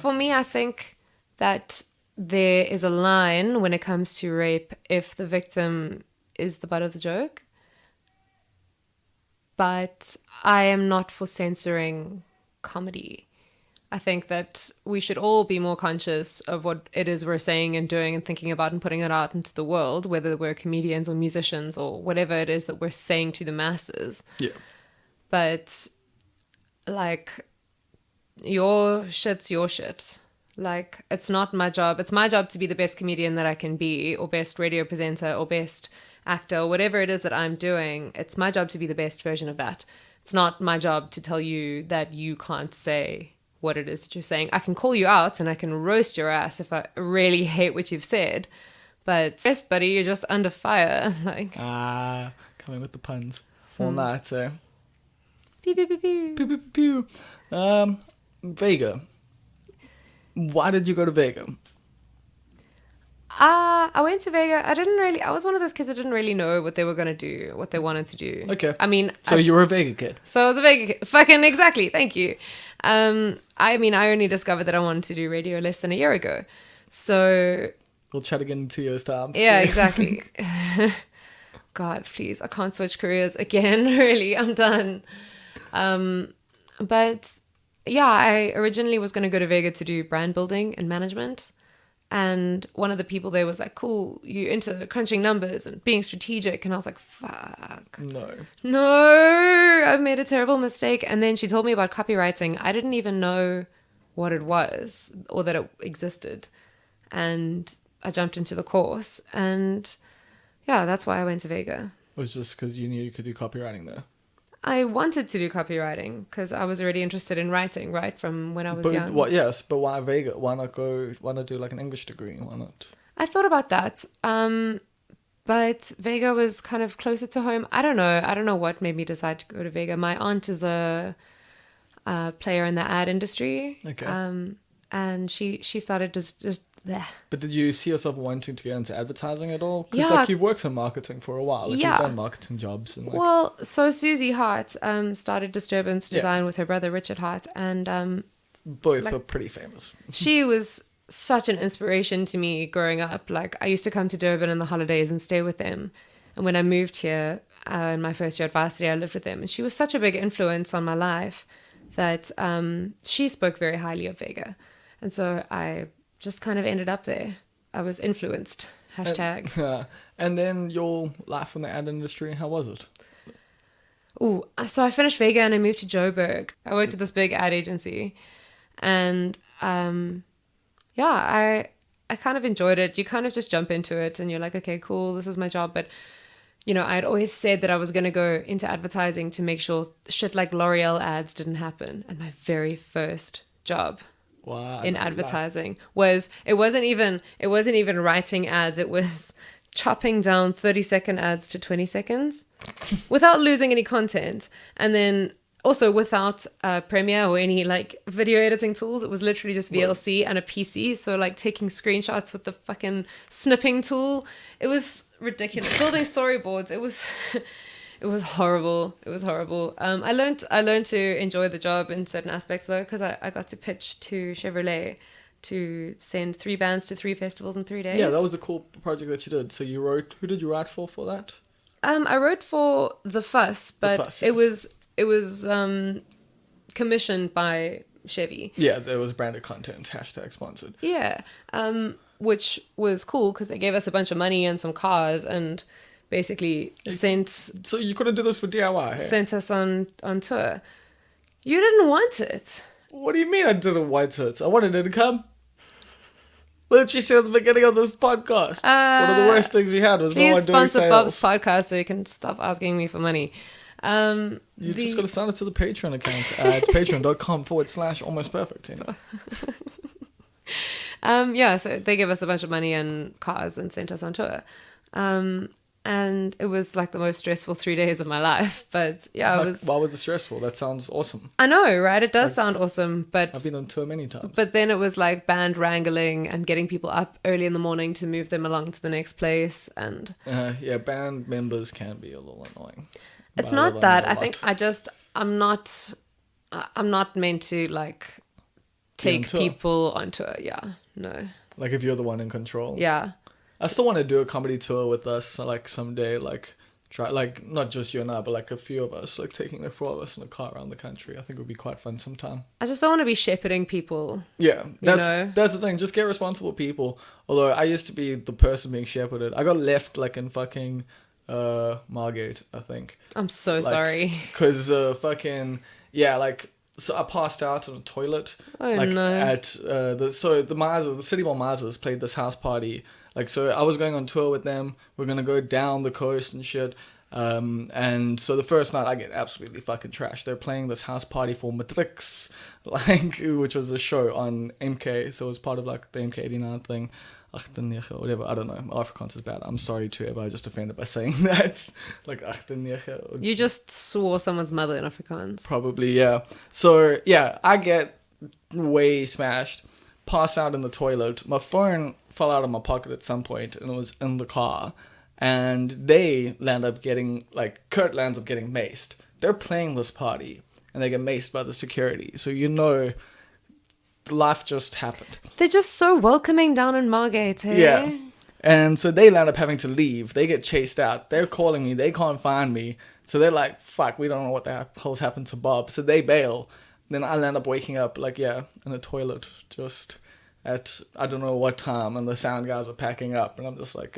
For me, I think that there is a line when it comes to rape if the victim is the butt of the joke. But I am not for censoring comedy. I think that we should all be more conscious of what it is we're saying and doing and thinking about and putting it out into the world, whether we're comedians or musicians or whatever it is that we're saying to the masses. Yeah. But, like, your shit's your shit. Like, it's not my job. It's my job to be the best comedian that I can be, or best radio presenter, or best actor, or whatever it is that I'm doing. It's my job to be the best version of that. It's not my job to tell you that you can't say what it is that you're saying. I can call you out and I can roast your ass if I really hate what you've said. But yes, buddy, you're just under fire. Like, coming with the puns all night. So pew, pew, pew, pew. pew, pew, pew, pew. Vega. Why did you go to Vega? I went to Vega. I was one of those kids that didn't really know what they were going to do, what they wanted to do. Okay. I mean... So you were a Vega kid. So I was a Vega kid. Fucking exactly. Thank you. I mean, I only discovered that I wanted to do radio less than a year ago. So... We'll chat again in 2 years' time. Yeah, exactly. God, please. I can't switch careers again. Really, I'm done. But yeah, I originally was going to go to Vega to do brand building and management. And one of the people there was like, cool, you into crunching numbers and being strategic. And I was like, fuck. No, I've made a terrible mistake. And then she told me about copywriting. I didn't even know what it was or that it existed. And I jumped into the course. And yeah, that's why I went to Vega. It was just because you knew you could do copywriting there. I wanted to do copywriting because I was already interested in writing, right, from when I was young. But why Vega? Why not do like an English degree? Why not? I thought about that. But Vega was kind of closer to home. I don't know what made me decide to go to Vega. My aunt is a player in the ad industry. Okay. And she started just there. But did you see yourself wanting to get into advertising at all? Yeah. Because like, you've worked in marketing for a while. Like, yeah. You've done marketing jobs. And like... Well, so Susie Hart started Disturbance Design with her brother Richard Hart. And both are pretty famous. She was such an inspiration to me growing up. Like, I used to come to Durban in the holidays and stay with them. And when I moved here in my first year at varsity, I lived with them. And she was such a big influence on my life that she spoke very highly of Vega. And so I just kind of ended up there. I was influenced. Hashtag. And then your life in the ad industry, how was it? Oh, so I finished Vega and I moved to Joburg. I worked at this big ad agency. And I kind of enjoyed it. You kind of just jump into it and you're like, okay, cool, this is my job. But, I'd always said that I was going to go into advertising to make sure shit like L'Oreal ads didn't happen. And my very first job in advertising was, it wasn't even writing ads. It was chopping down 30-second ads to 20 seconds without losing any content. And then also without Premiere or any like video editing tools. It was literally just VLC and a PC. So like taking screenshots with the fucking snipping tool. It was ridiculous. Building storyboards. It It was horrible. It was horrible. I learned to enjoy the job in certain aspects though, because I got to pitch to Chevrolet to send 3 bands to 3 festivals in 3 days. Yeah, that was a cool project that you did. So you wrote. Who did you write for that? I wrote for The Fuss, but Fuss, it yes. was commissioned by Chevy. Yeah, there was branded content, #sponsored. Yeah, which was cool because they gave us a bunch of money and some cars and basically sent So you couldn't do this for DIY, hey? sent us on tour. You didn't want it. What do you mean I didn't want it? I wanted it to come. Look, you said at the beginning of this podcast. One of the worst things we had was no Please one doing sponsor Bob's sales. podcast so you can stop asking me for money. You just got to sign it to the Patreon account. It's patreon.com/almostperfect. You know? Yeah, so they gave us a bunch of money and cars and sent us on tour. And it was like the most stressful 3 days of my life. But yeah, it was. Why was it stressful? That sounds awesome. I know, right? It does sound awesome, but I've been on tour many times. But then it was like band wrangling and getting people up early in the morning to move them along to the next place. And Yeah, band members can be a little annoying. it's But I not love that. them a I think lot. I'm not meant to like take tour. people on tour. Yeah, no. Like if you're the one in control. Yeah. I still want to do a comedy tour with us, like someday, like try, like not just you and I, but like a few of us, like taking the 4 of us in a car around the country. I think it would be quite fun sometime. I just don't want to be shepherding people. Yeah, know? that's the thing. Just get responsible people. Although I used to be the person being shepherded. I got left like in fucking Margate, I think. I'm so Like, sorry. Cause fucking yeah, like so I passed out in a toilet. Oh, like no. at the Mazas, the City Ball Mazas played this house party. Like so I was going on tour with them. We're gonna go down the coast and shit. And so the first night I get absolutely fucking trashed. They're playing this house party for Matrix, like which was a show on MK. So it was part of like the MK89 thing. Achtenege, whatever. I don't know. My Afrikaans is bad. I'm sorry to whoever I just offended by saying that. Like Achtenege. You just swore someone's mother in Afrikaans. Probably, yeah. So yeah, I get way smashed, passed out in the toilet. My phone fell out of my pocket at some point and it was in the car. And they land up getting, like, Kurt lands up getting maced. They're playing this party and they get maced by the security. So you know, life just happened. They're just so welcoming down in Margate, hey? Yeah. And so they land up having to leave. They get chased out. They're calling me. They can't find me. So they're like, fuck, we don't know what the hell's happened to Bob. So they bail. Then I land up waking up, like, yeah, in the toilet, just at, I don't know what time. And the sound guys are packing up. And I'm just like,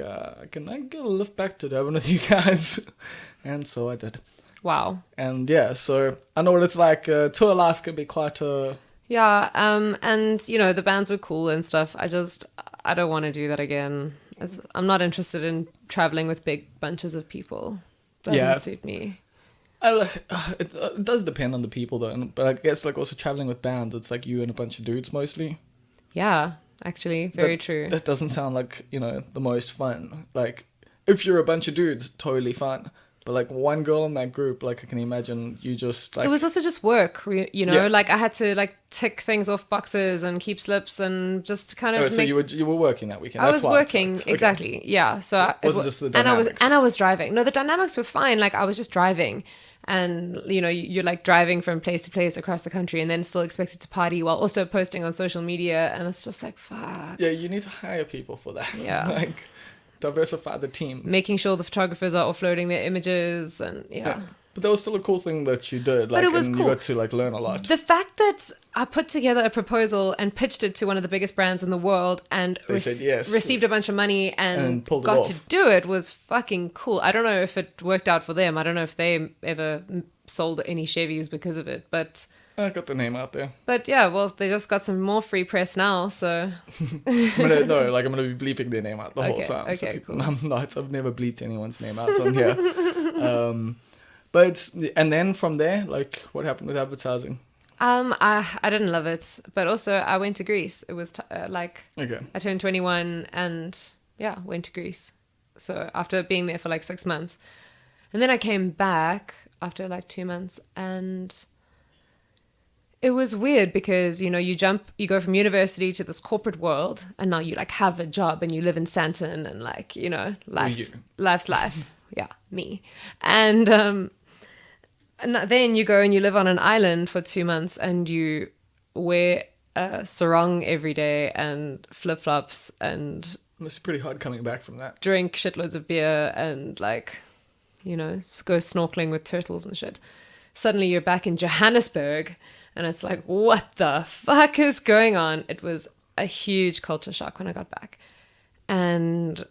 can I get a lift back to Durban with you guys? And so I did. Wow. And yeah, so I know what it's like. Tour life can be quite Yeah, and, you know, the bands were cool and stuff. I don't want to do that again. I'm not interested in traveling with big bunches of people. Doesn't suit me. It does depend on the people though, but I guess like also traveling with bands, it's like you and a bunch of dudes mostly. Yeah, actually, very true. That doesn't sound like, you know, the most fun. Like if you're a bunch of dudes, totally fun. But like one girl in that group, like I can imagine you just like. It was also just work, you know. Yeah. Like I had to like tick things off boxes and keep slips and just kind of. Oh, so you were working that weekend. I That's was why it working sucked. Okay. exactly. Yeah. So It wasn't just the and I dynamics. was driving. No, the dynamics were fine. Like I was just driving, and you know you're like driving from place to place across the country, and then still expected to party while also posting on social media, and it's just like fuck. Yeah, you need to hire people for that. Yeah. Like diversify the team. Making sure the photographers are offloading their images and yeah. But that was still a cool thing that you did. Like, But it was and cool. you got to like learn a lot. The fact that I put together a proposal and pitched it to one of the biggest brands in the world and They said yes. received a bunch of money and pulled it got off. to do it was fucking cool. I don't know if it worked out for them. I don't know if they ever sold any Chevys because of it, but I got the name out there. yeah, well, they just got some more free press now, so I'm gonna be bleeping their name out the whole Okay, time. okay, people, cool. I'm not. I've never bleeped anyone's name out, so I'm here. And then from there, like, what happened with advertising? I didn't love it, but also I went to Greece. It was like Okay. I turned 21 and yeah, went to Greece. So after being there for like 6 months, and then I came back after like 2 months, and it was weird because, you know, you go from university to this corporate world, and now you like have a job and you live in Santon and like, you know, life's life. yeah, me. And then you go and you live on an island for 2 months and you wear a sarong every day and flip-flops and It's pretty hard coming back from that. drink shitloads of beer and like, go snorkeling with turtles and shit. Suddenly you're back in Johannesburg and it's like, what the fuck is going on? It was a huge culture shock when I got back. And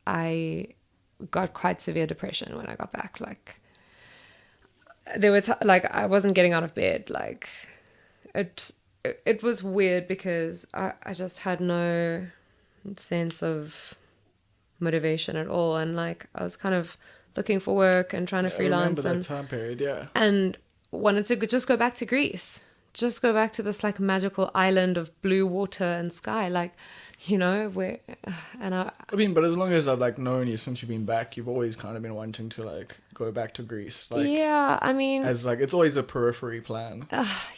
I got quite severe depression when I got back. Like, there were I wasn't getting out of bed. Like, it was weird because I just had no sense of motivation at all, and like I was kind of looking for work and trying to freelance. I remember that time period, yeah. And wanted to just go back to Greece, just go back to this like magical island of blue water and sky, like, where. And I mean, but as long as I've like known you since you've been back, you've always kind of been wanting to like go back to Greece, like, yeah, I mean, as like it's always a periphery plan.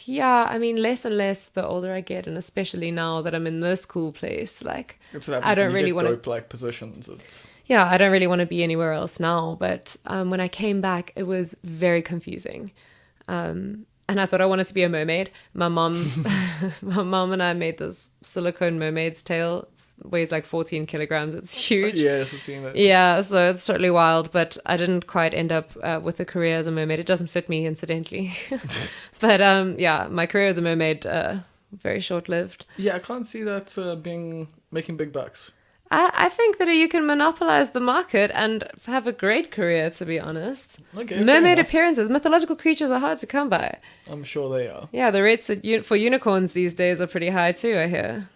yeah, I mean, less and less the older I get, and especially now that I'm in this cool place, like, I don't really want to like positions. Yeah, I don't really want to be anywhere else now. But when I came back, it was very confusing. And I thought I wanted to be a mermaid. My mom and I made this silicone mermaid's tail. It weighs like 14 kilograms. It's huge. Yes, I've seen it. Yeah, so it's totally wild. But I didn't quite end up with a career as a mermaid. It doesn't fit me, incidentally. But yeah, my career as a mermaid, very short-lived. Yeah, I can't see that making big bucks. I think that you can monopolize the market and have a great career, to be honest. Okay, mermaid appearances, mythological creatures are hard to come by. I'm sure they are. Yeah, the rates for unicorns these days are pretty high too, I hear.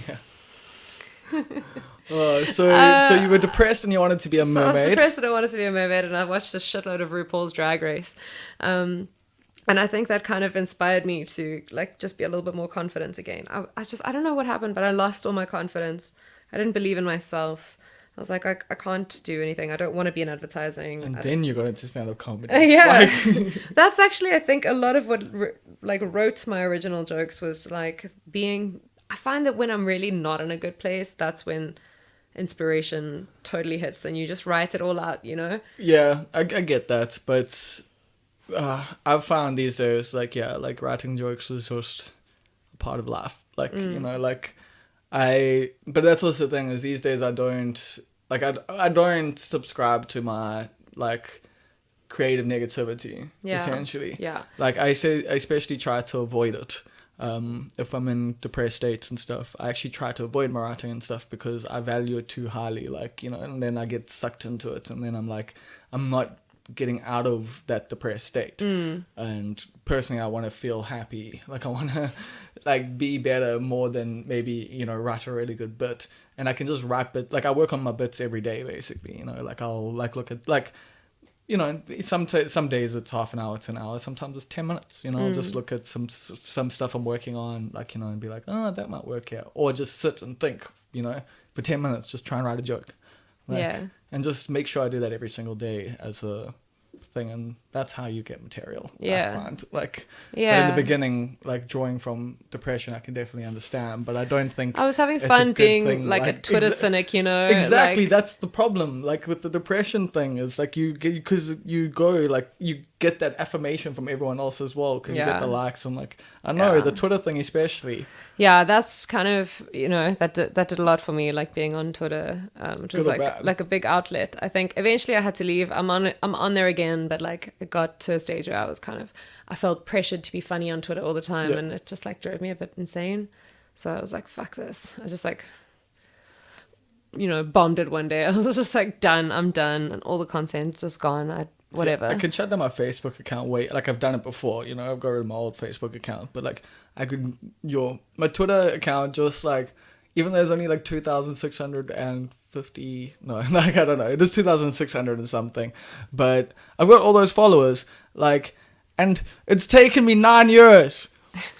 Yeah. So you were depressed and you wanted to be a mermaid. I was depressed and I wanted to be a mermaid, and I watched a shitload of RuPaul's Drag Race. And I think that kind of inspired me to like just be a little bit more confident again. I don't know what happened, but I lost all my confidence. I didn't believe in myself. I was like, I can't do anything. I don't want to be in advertising. And then you got into stand-up comedy. Yeah. That's actually, I think, a lot of what wrote my original jokes was like I find that when I'm really not in a good place, that's when inspiration totally hits and you just write it all out, Yeah, I get that. But I've found these days, like writing jokes is just a part of life. Like, but that's also the thing is these days I don't subscribe to my like creative negativity, essentially. Yeah. Like I especially try to avoid it. If I'm in depressed states and stuff, I actually try to avoid my writing and stuff because I value it too highly, like, and then I get sucked into it and then I'm like, I'm not getting out of that depressed state. And personally I want to feel happy, like I want to like be better more than maybe write a really good bit. And I can just write bit, like I work on my bits every day basically, like I'll like look at like some days it's half an hour to an hour, sometimes it's 10 minutes, I'll just look at some stuff I'm working on, like, and be like, oh, that might work here, or just sit and think, for 10 minutes, just try and write a joke. Like, yeah. And just make sure I do that every single day as a thing, and that's how you get material. Yeah. I find. Like, yeah. But in the beginning, like drawing from depression, I can definitely understand, but I don't think I was having fun being thing. like a Twitter cynic, Exactly, like, that's the problem. Like with the depression thing, is like because you go like you get that affirmation from everyone else as well, because you get the likes. I'm like, I know the Twitter thing especially. Yeah, that's kind of that did a lot for me, like being on Twitter, which was like a big outlet. I think eventually I had to leave. I'm on there again, but like it got to a stage where I felt pressured to be funny on Twitter all the time, and it just like drove me a bit insane. So I was like, fuck this. I just like bombed it one day. I was just like, done. I'm done, and all the content just gone. Whatever. I can shut down my Facebook account. Like I've done it before. I've got rid of my old Facebook account, but like I could my Twitter account just like, even though there's only like 2,650 like I don't know, it is 2,600 and something, but I've got all those followers, like, and it's taken me 9 years.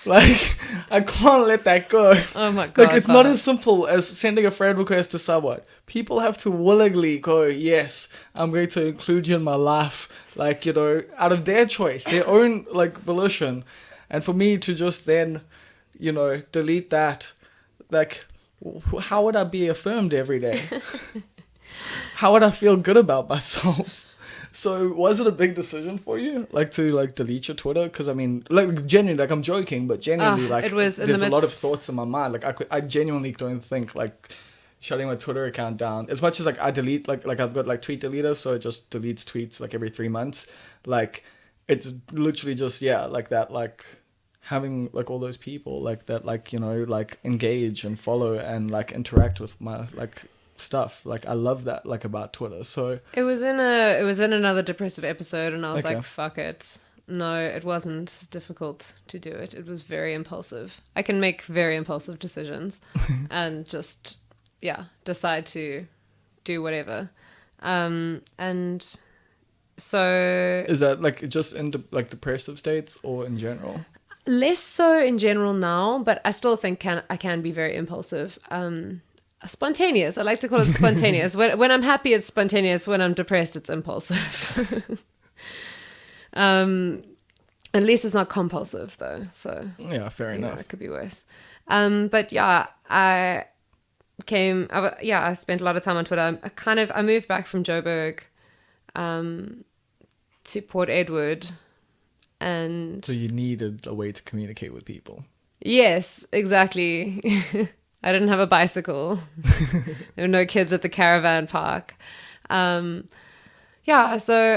Like, I can't let that go. Oh my god! Like, it's not as simple as sending a friend request to someone. People have to willingly go, yes, I'm going to include you in my life, like, out of their choice, their own like volition. And for me to just then, delete that, like, how would I be affirmed every day? how would I feel good about myself? So was it a big decision for you, like to like delete your Twitter? Because I mean, like genuinely, like I'm joking, but genuinely, like it was in there's the a lot of midst- thoughts in my mind. Like I genuinely don't think like shutting my Twitter account down. As much as like I delete like I've got like tweet deleter, so it just deletes tweets like every 3 months. Like it's literally just like that like having like all those people like that like like engage and follow and like interact with my like stuff. Like I love that like about Twitter. So It was in another depressive episode, and I was Okay. like, fuck it. No, it wasn't difficult to do it. It was very impulsive. I can make very impulsive decisions and just decide to do whatever. And so is that like just in like depressive states or in general? less so in general now, but I still think I can be very impulsive. Spontaneous. I like to call it spontaneous. When I'm happy, it's spontaneous. When I'm depressed, it's impulsive. At least it's not compulsive though. So Yeah, fair enough. it could be worse. But yeah, I spent a lot of time on Twitter. I moved back from Joburg, to Port Edward, and So you needed a way to communicate with people. yes, exactly. I didn't have a bicycle. There were no kids at the caravan park. So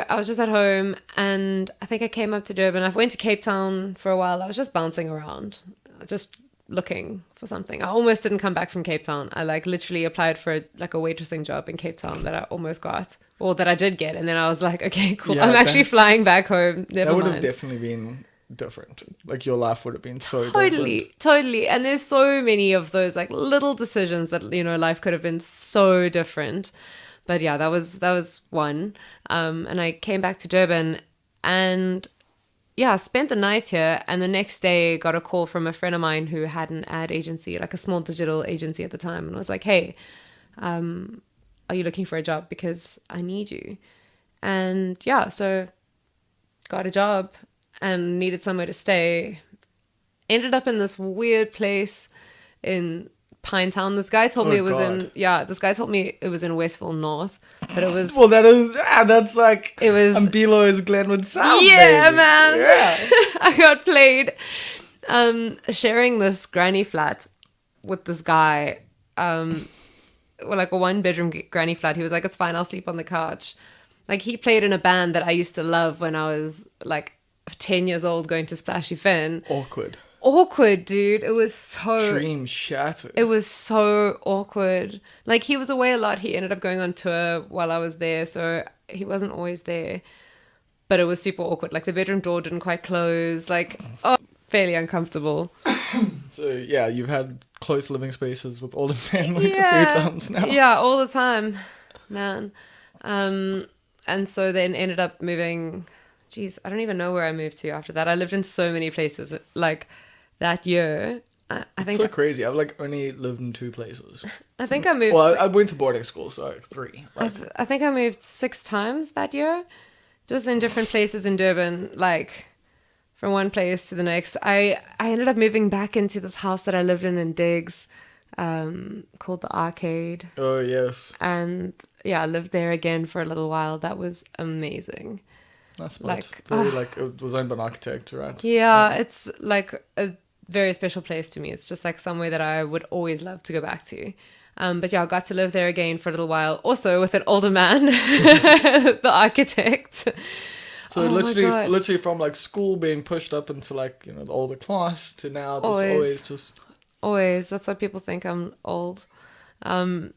I was just at home, and I think I came up to Durban. I went to Cape Town for a while. I was just bouncing around, just looking for something. I almost didn't come back from Cape Town. I like literally applied for a waitressing job in Cape Town that I almost got, or that I did get, and then I was like, okay, cool. Yeah, I'm actually flying back home. Never That would have mind. definitely been different. Like your life would have been so different. Totally. And there's so many of those like little decisions that, life could have been so different. But yeah, that was one. And I came back to Durban, and I spent the night here, and the next day got a call from a friend of mine who had an ad agency, like a small digital agency at the time, and was like, hey, are you looking for a job? Because I need you. And so got a job and needed somewhere to stay. Ended up in this weird place in Pinetown. This guy told me it was this guy told me it was in Westville North, but it was Well, that's like it was and below is Glenwood South. yeah, baby. man. Yeah. I got played sharing this granny flat with this guy. Like a 1-bedroom granny flat. He was like, it's fine, I'll sleep on the couch. Like he played in a band that I used to love when I was like 10 years old, going to Splashy Finn. Awkward, dude. It was so Dream shattered. It was so awkward. Like he was away a lot. He ended up going on tour while I was there, so he wasn't always there. But it was super awkward. Like the bedroom door didn't quite close. Like fairly uncomfortable. So yeah, you've had close living spaces with all the family a few times now. Yeah, all the time, man. And so then ended up moving. Geez, I don't even know where I moved to after that. I lived in so many places. Like that year, I think. It's so crazy. I've like only lived in 2 places. I think I moved. Well, I went to boarding school, so 3. Right? I think I moved 6 times that year, just in different places in Durban, like from one place to the next. I ended up moving back into this house that I lived in Diggs, called the Arcade. Oh yes. And I lived there again for a little while. That was amazing. That's like it was owned by an architect, right? Yeah, it's like a very special place to me. It's just like somewhere that I would always love to go back to. But I got to live there again for a little while, also with an older man, the architect. So literally from like school being pushed up into like, the older class to now Always. That's why people think I'm old. I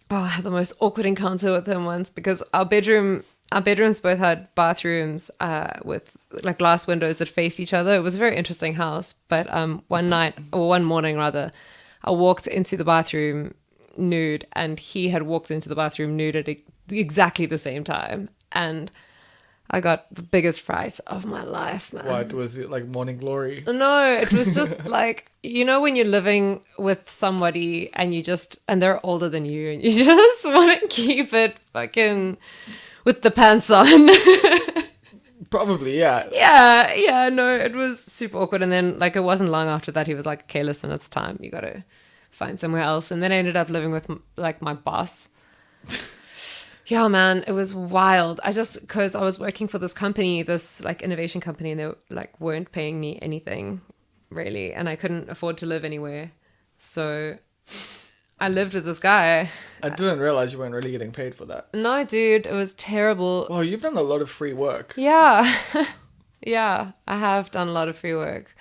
had the most awkward encounter with him once because our bedrooms both had bathrooms with like glass windows that faced each other. It was a very interesting house. But one morning rather, I walked into the bathroom nude, and he had walked into the bathroom nude at exactly the same time. And I got the biggest fright of my life, man. What was it, like morning glory? No, it was just like, when you're living with somebody and they're older than you and you just want to keep it fucking with the pants on. Probably, yeah. Yeah, no, it was super awkward. And then like it wasn't long after that he was like, okay, listen, it's time. You got to find somewhere else. And then I ended up living with like my boss. Yeah, man, it was wild. Because I was working for this company, this like innovation company, and they like weren't paying me anything really, and I couldn't afford to live anywhere. So I lived with this guy. I didn't realize you weren't really getting paid for that. No, dude, it was terrible. Wow, you've done a lot of free work. Yeah. Yeah, I have done a lot of free work.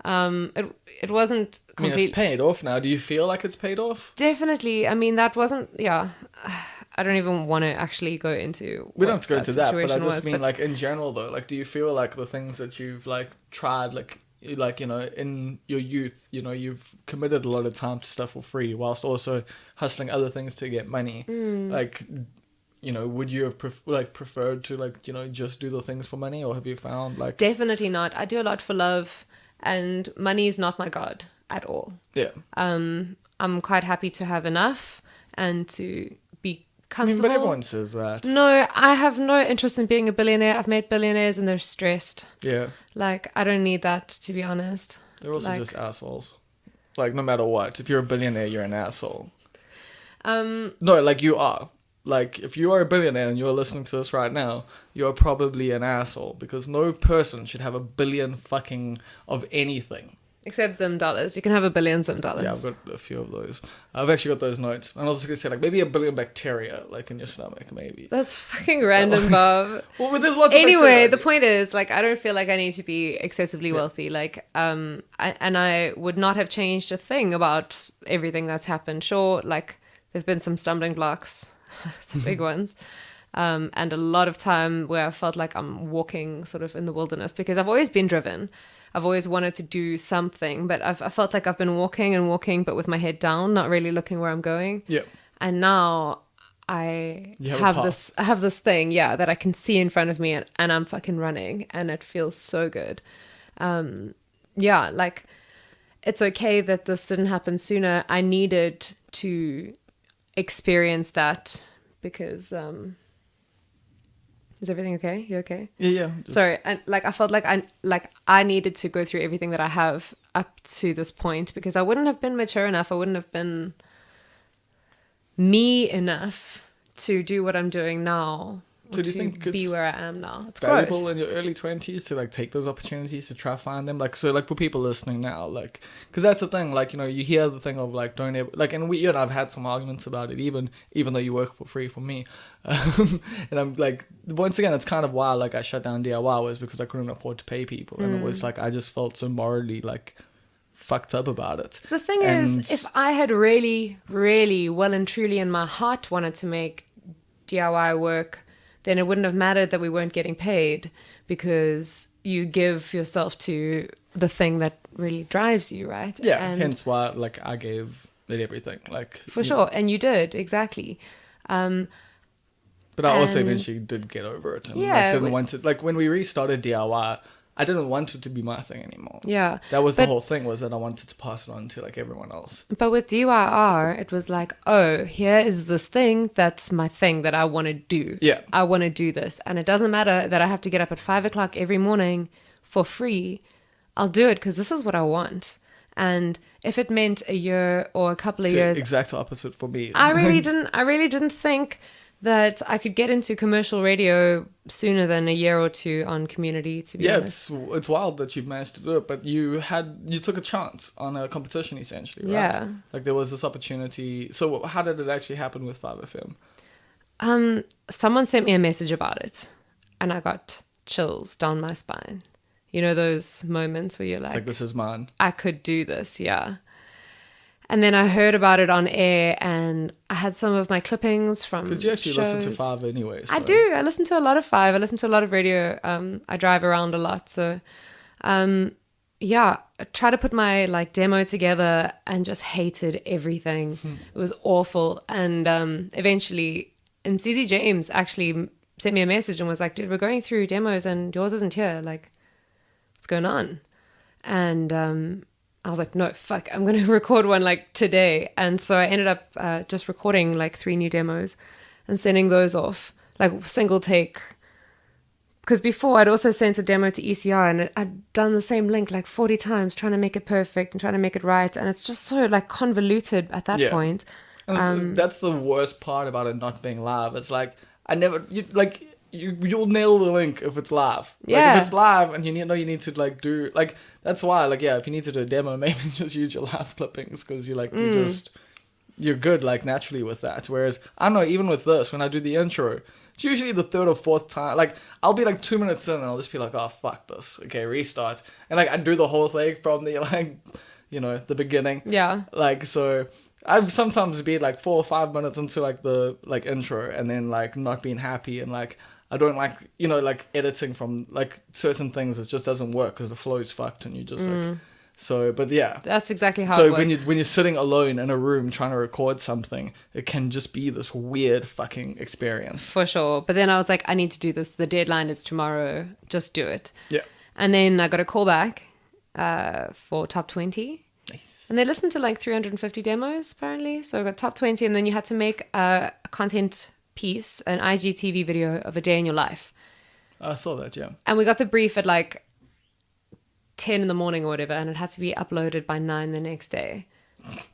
It wasn't I mean, it's paid off now. Do you feel like it's paid off? Definitely. I mean, that wasn't, yeah. I don't even want to actually go into. We don't have to go into that, but I just was, mean like in general though. Like, do you feel like the things that you've like tried, like you know, in your youth, you know, you've committed a lot of time to stuff for free, whilst also hustling other things to get money. Like, you know, would you have preferred to like, you know, just do the things for money, or have you found like? Definitely not. I do a lot for love, and money is not my god at all. Yeah. I'm quite happy to have enough and to be comfortable. But everyone says that. No, I have no interest in being a billionaire. I've met billionaires and they're stressed. Yeah. Like, I don't need that, to be honest. They're also just assholes. Like, no matter what, if you're a billionaire, you're an asshole. No, like you are. Like, if you are a billionaire and you're listening to this right now, you're probably an asshole, because no person should have a billion fucking of anything. Except Zim dollars. You can have a billion Zim dollars. Yeah, I've got a few of those. I've actually got those notes. And I was just going to say, like, maybe a billion bacteria, like, in your stomach, maybe. That's fucking random, Bob. Well, but there's lots of Anyway, bacteria. the point is, like, I don't feel like I need to be excessively wealthy. Like, I would not have changed a thing about everything that's happened. Sure, like, there've been some stumbling blocks, some big ones. And a lot of time where I felt like I'm walking sort of in the wilderness, because I've always been driven. I've always wanted to do something, but I felt like I've been walking and walking, but with my head down, not really looking where I'm going. Yeah. And now I have have this thing, yeah, that I can see in front of me, and I'm fucking running, and it feels so good. Yeah, like, it's okay that this didn't happen sooner. I needed to experience that because is everything okay? You okay? Yeah. Sorry, and like I felt like I needed to go through everything that I have up to this point, because I wouldn't have been mature enough. I wouldn't have been me enough to do what I'm doing now. So do you think be it's where I am now? It's valuable growth. in your early 20s to like take those opportunities to try find them? Like, so like for people listening now, like, because that's the thing, like, you know, you hear the thing of like, don't ever, like, and you and I've had some arguments about it, even though you work for free for me. And I'm like, once again, it's kind of why like I shut down DIY, was because I couldn't afford to pay people. And it was like, I just felt so morally like fucked up about it. The thing is, if I had really, really well and truly in my heart wanted to make DIY work, then it wouldn't have mattered that we weren't getting paid, because you give yourself to the thing that really drives you, right? Yeah, and hence why like I gave it everything, like for sure, and you did exactly. But I also eventually did get over it, and like, didn't want it. Like when we restarted DIY, I didn't want it to be my thing anymore. Yeah, that was the whole thing, was that I wanted to pass it on to like everyone else. But with DIR, it was like, oh, here is this thing that's my thing that I want to do. Yeah, I want to do this, and it doesn't matter that I have to get up at 5 o'clock every morning for free. I'll do it because this is what I want. And if it meant a year or a couple of years, exact opposite for me. I really didn't think that I could get into commercial radio sooner than a year or two on Community, to be honest. It's wild that you've managed to do it, but you took a chance on a competition, essentially, right? Yeah. Like there was this opportunity. So how did it actually happen with 5FM? Someone sent me a message about it, and I got chills down my spine. You know those moments where you're like, this is mine. I could do this, yeah. And then I heard about it on air, and I had some of my clippings from because you actually shows. listen to 5 anyway. So. I do. I listen to a lot of 5. I listen to a lot of radio. I drive around a lot, so yeah. I try to put my like demo together and just hated everything. It was awful, and eventually, CZ James actually sent me a message and was like, "Dude, we're going through demos, and yours isn't here. Like, what's going on?" And I was like, no, fuck, I'm going to record one like today. And so I ended up just recording like 3 new demos and sending those off, like single take. Because before I'd also sent a demo to ECR, and I'd done the same link like 40 times, trying to make it perfect and trying to make it right. And it's just so like convoluted at that point. And that's the worst part about it not being live. It's like, you'll nail the link if it's live. Like, Yeah. if it's live and you need to like do like, that's why, like, yeah, if you need to do a demo, maybe just use your live clippings, because you're good like naturally with that. Whereas I know, even with this, when I do the intro, it's usually the third or fourth time. Like, I'll be like 2 minutes in and I'll just be like, oh, fuck this. Okay, restart. And like, I do the whole thing from the like, the beginning. Yeah. Like, so I've sometimes been like 4 or 5 minutes into like the like intro, and then like not being happy, and like I don't like like editing from like certain things. It just doesn't work because the flow is fucked, and you just like. So, but yeah, That's exactly how it was. So when you're sitting alone in a room trying to record something, it can just be this weird fucking experience. For sure. But then I was like, I need to do this. The deadline is tomorrow. Just do it. Yeah. And then I got a call back for top 20. Nice. And they listened to like 350 demos, apparently. So I got top 20. And then you had to make a content piece, an IGTV video of a day in your life. I saw that, yeah. And we got the brief at like 10 in the morning or whatever, and it had to be uploaded by 9 the next day.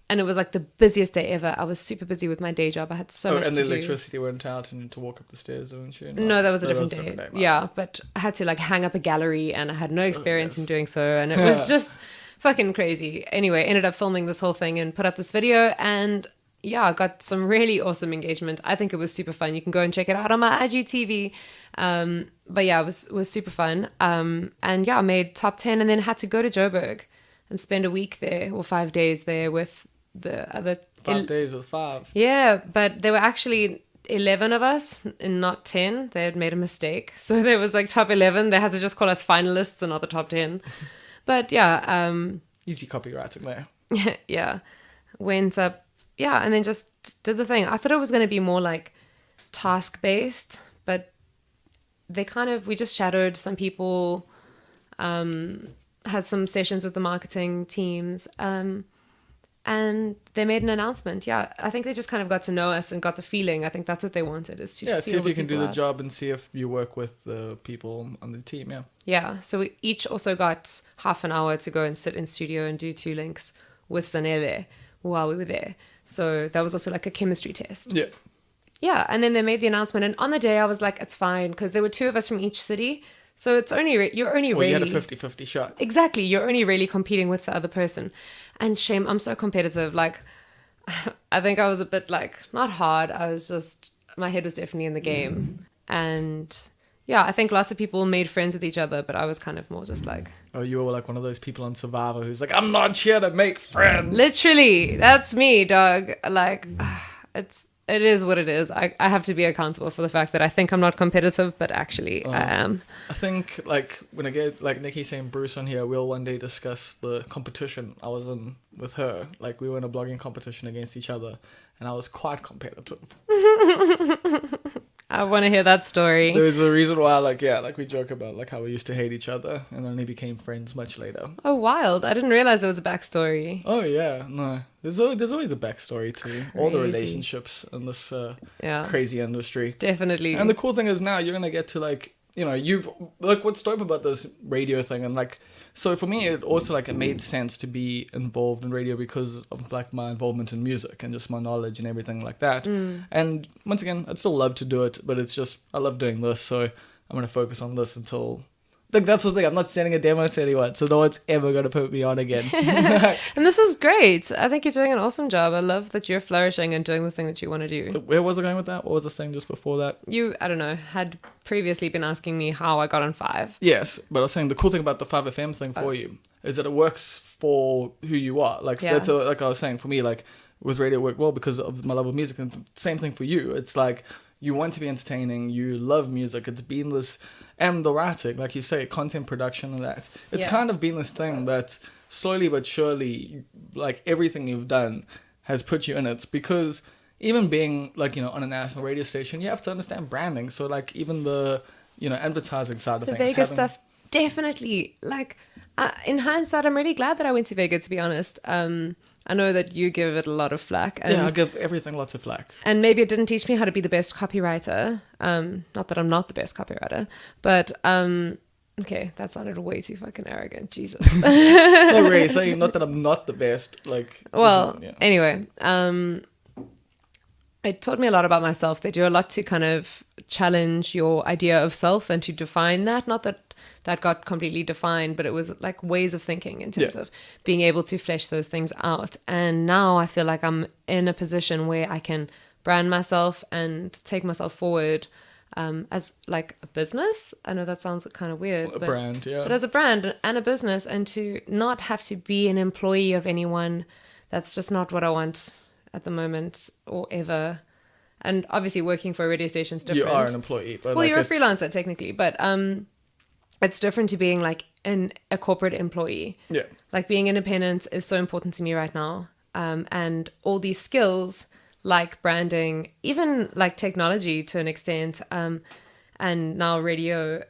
And it was like the busiest day ever. I was super busy with my day job. I had so much to do. And the electricity went out and you had to walk up the stairs, didn't you? No, that was a different day. Right? Yeah, but I had to like hang up a gallery, and I had no experience in doing so, and it was just fucking crazy. Anyway, ended up filming this whole thing and put up this video, and yeah, I got some really awesome engagement. I think it was super fun. You can go and check it out on my IGTV. But yeah, it was super fun. And yeah, I made top 10 and then had to go to Joburg and spend a week there, or 5 days there with the other... 5 days with 5. Yeah, but there were actually 11 of us and not 10. They had made a mistake. So there was like top 11. They had to just call us finalists and not the top 10. But yeah. Easy copywriting there. Yeah. Went up. Yeah, and then just did the thing. I thought it was going to be more like task-based, but we just shadowed some people, had some sessions with the marketing teams, and they made an announcement. Yeah, I think they just kind of got to know us and got the feeling. I think that's what they wanted, is to see if you can do the job and see if you work with the people on the team, yeah. Yeah, so we each also got half an hour to go and sit in studio and do 2 links with Zanele while we were there. So that was also like a chemistry test. Yeah. Yeah, and then they made the announcement, and on the day I was like, it's fine, because there were 2 of us from each city, so it's only you had a 50-50 shot. Exactly, you're only really competing with the other person. And shame, I'm so competitive. Like, I think I was a bit like, not hard, I was just, my head was definitely in the game. And yeah, I think lots of people made friends with each other, but I was kind of more just like... Oh, you were like one of those people on Survivor who's like, I'm not here to make friends. Literally, that's me, dog. Like, it is what it is. I have to be accountable for the fact that I think I'm not competitive, but actually I am. I think, like, when I get, like, Nikki saying Bruce on here, we'll one day discuss the competition I was in with her. Like, we were in a blogging competition against each other, and I was quite competitive. I want to hear that story. There's a reason why, like, yeah, like we joke about like how we used to hate each other and only became friends much later. Oh, wild. I didn't realize there was a backstory. Oh, yeah. No. There's always a backstory to all the relationships in this crazy industry. Definitely. And the cool thing is now you're going to get to, like, you've, like, what's dope about this radio thing, and, like, so for me, it also, like, it made sense to be involved in radio because of, like, my involvement in music and just my knowledge and everything like that. And once again, I'd still love to do it, but it's just, I love doing this, so I'm going to focus on this until... Like, that's the thing, I'm not sending a demo to anyone, so no one's ever going to put me on again. And this is great. I think you're doing an awesome job. I love that you're flourishing and doing the thing that you want to do. Where was I going with that? What was I saying just before that? You, I don't know, had previously been asking me how I got on 5. Yes, but I was saying the cool thing about the 5FM thing for you is that it works for who you are. Like, that's like I was saying, for me, like, with radio it worked well because of my love of music, and same thing for you. It's like, you want to be entertaining, you love music, it's been this... And the writing, like you say, content production and that. It's kind of been this thing that slowly but surely, like, everything you've done has put you in it. Because even being, like, on a national radio station, you have to understand branding. So, like, even the, advertising side of things. The Vegas stuff, definitely. Like, in hindsight, I'm really glad that I went to Vegas, to be honest. I know that you give it a lot of flack. And, I give everything lots of flack. And maybe it didn't teach me how to be the best copywriter. Not that I'm not the best copywriter, but okay, that sounded way too fucking arrogant. Jesus. Not really saying not that I'm not the best. Like, well, anyway, it taught me a lot about myself. They do a lot to kind of challenge your idea of self and to define that. Not that that got completely defined, but it was like ways of thinking in terms of being able to flesh those things out. And now I feel like I'm in a position where I can brand myself and take myself forward as like a business. I know that sounds kind of weird. A brand, yeah. But as a brand and a business, and to not have to be an employee of anyone, that's just not what I want at the moment or ever. And obviously working for a radio station is different. You are an employee. But well, like you're a freelancer technically, but it's different to being like a corporate employee. Yeah. Like being independent is so important to me right now. And all these skills like branding, even like technology to an extent, and now radio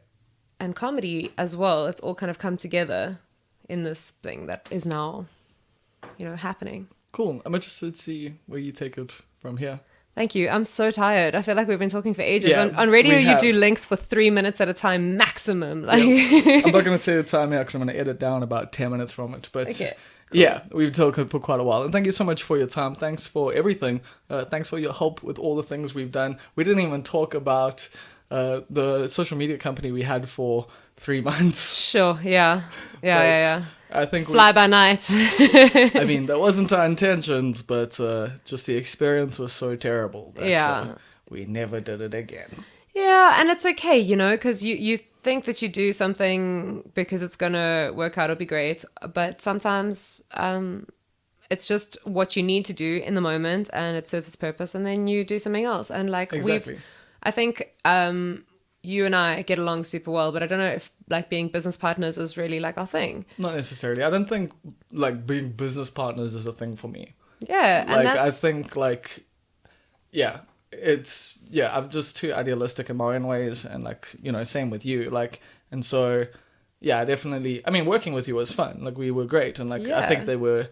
and comedy as well. It's all kind of come together in this thing that is now, happening. Cool. I'm interested to see where you take it from here. Thank you. I'm so tired. I feel like we've been talking for ages. Yeah, on radio, we you have. do links for 3 minutes at a time maximum. Like, I'm not going to say the time here because I'm going to edit down about 10 minutes from it. But Okay, yeah, we've talked for quite a while. And thank you so much for your time. Thanks for everything. Thanks for your help with all the things we've done. We didn't even talk about the social media company we had for 3 months. Sure. Yeah. I think Fly by night. I mean, that wasn't our intentions, but just the experience was so terrible that we never did it again. Yeah, and it's okay, because you think that you do something because it's going to work out or be great, but sometimes it's just what you need to do in the moment and it serves its purpose, and then you do something else. And like Exactly. I think you and I get along super well, but I don't know if like being business partners is really like our thing. Not necessarily. I don't think like being business partners is a thing for me. Yeah, Like and I think like I'm just too idealistic in my own ways, and like same with you, like, and so definitely. I mean, working with you was fun. Like we were great, and like I think there were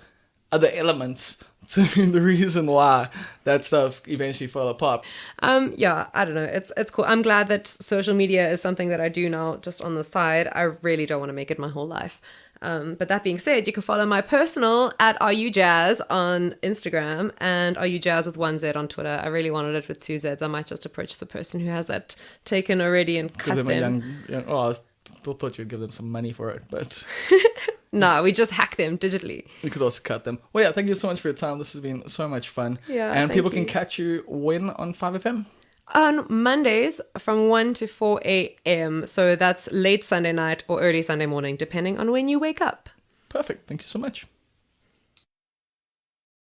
other elements to the reason why that stuff eventually fell apart. I don't know. It's cool. I'm glad that social media is something that I do now just on the side. I really don't want to make it my whole life. But that being said, you can follow my personal at @RUJazz on Instagram and RUJazz with 1Z on Twitter. I really wanted it with 2 Zs. I might just approach the person who has that taken already and cut them. I thought you'd give them some money for it, but no, we just hack them digitally. we could also cut them. Well, thank you so much for your time. This has been so much fun. Yeah, and thank people can you. catch you when on 5FM? On Mondays from 1 to 4 a.m. So that's late Sunday night or early Sunday morning, depending on when you wake up. Perfect. Thank you so much.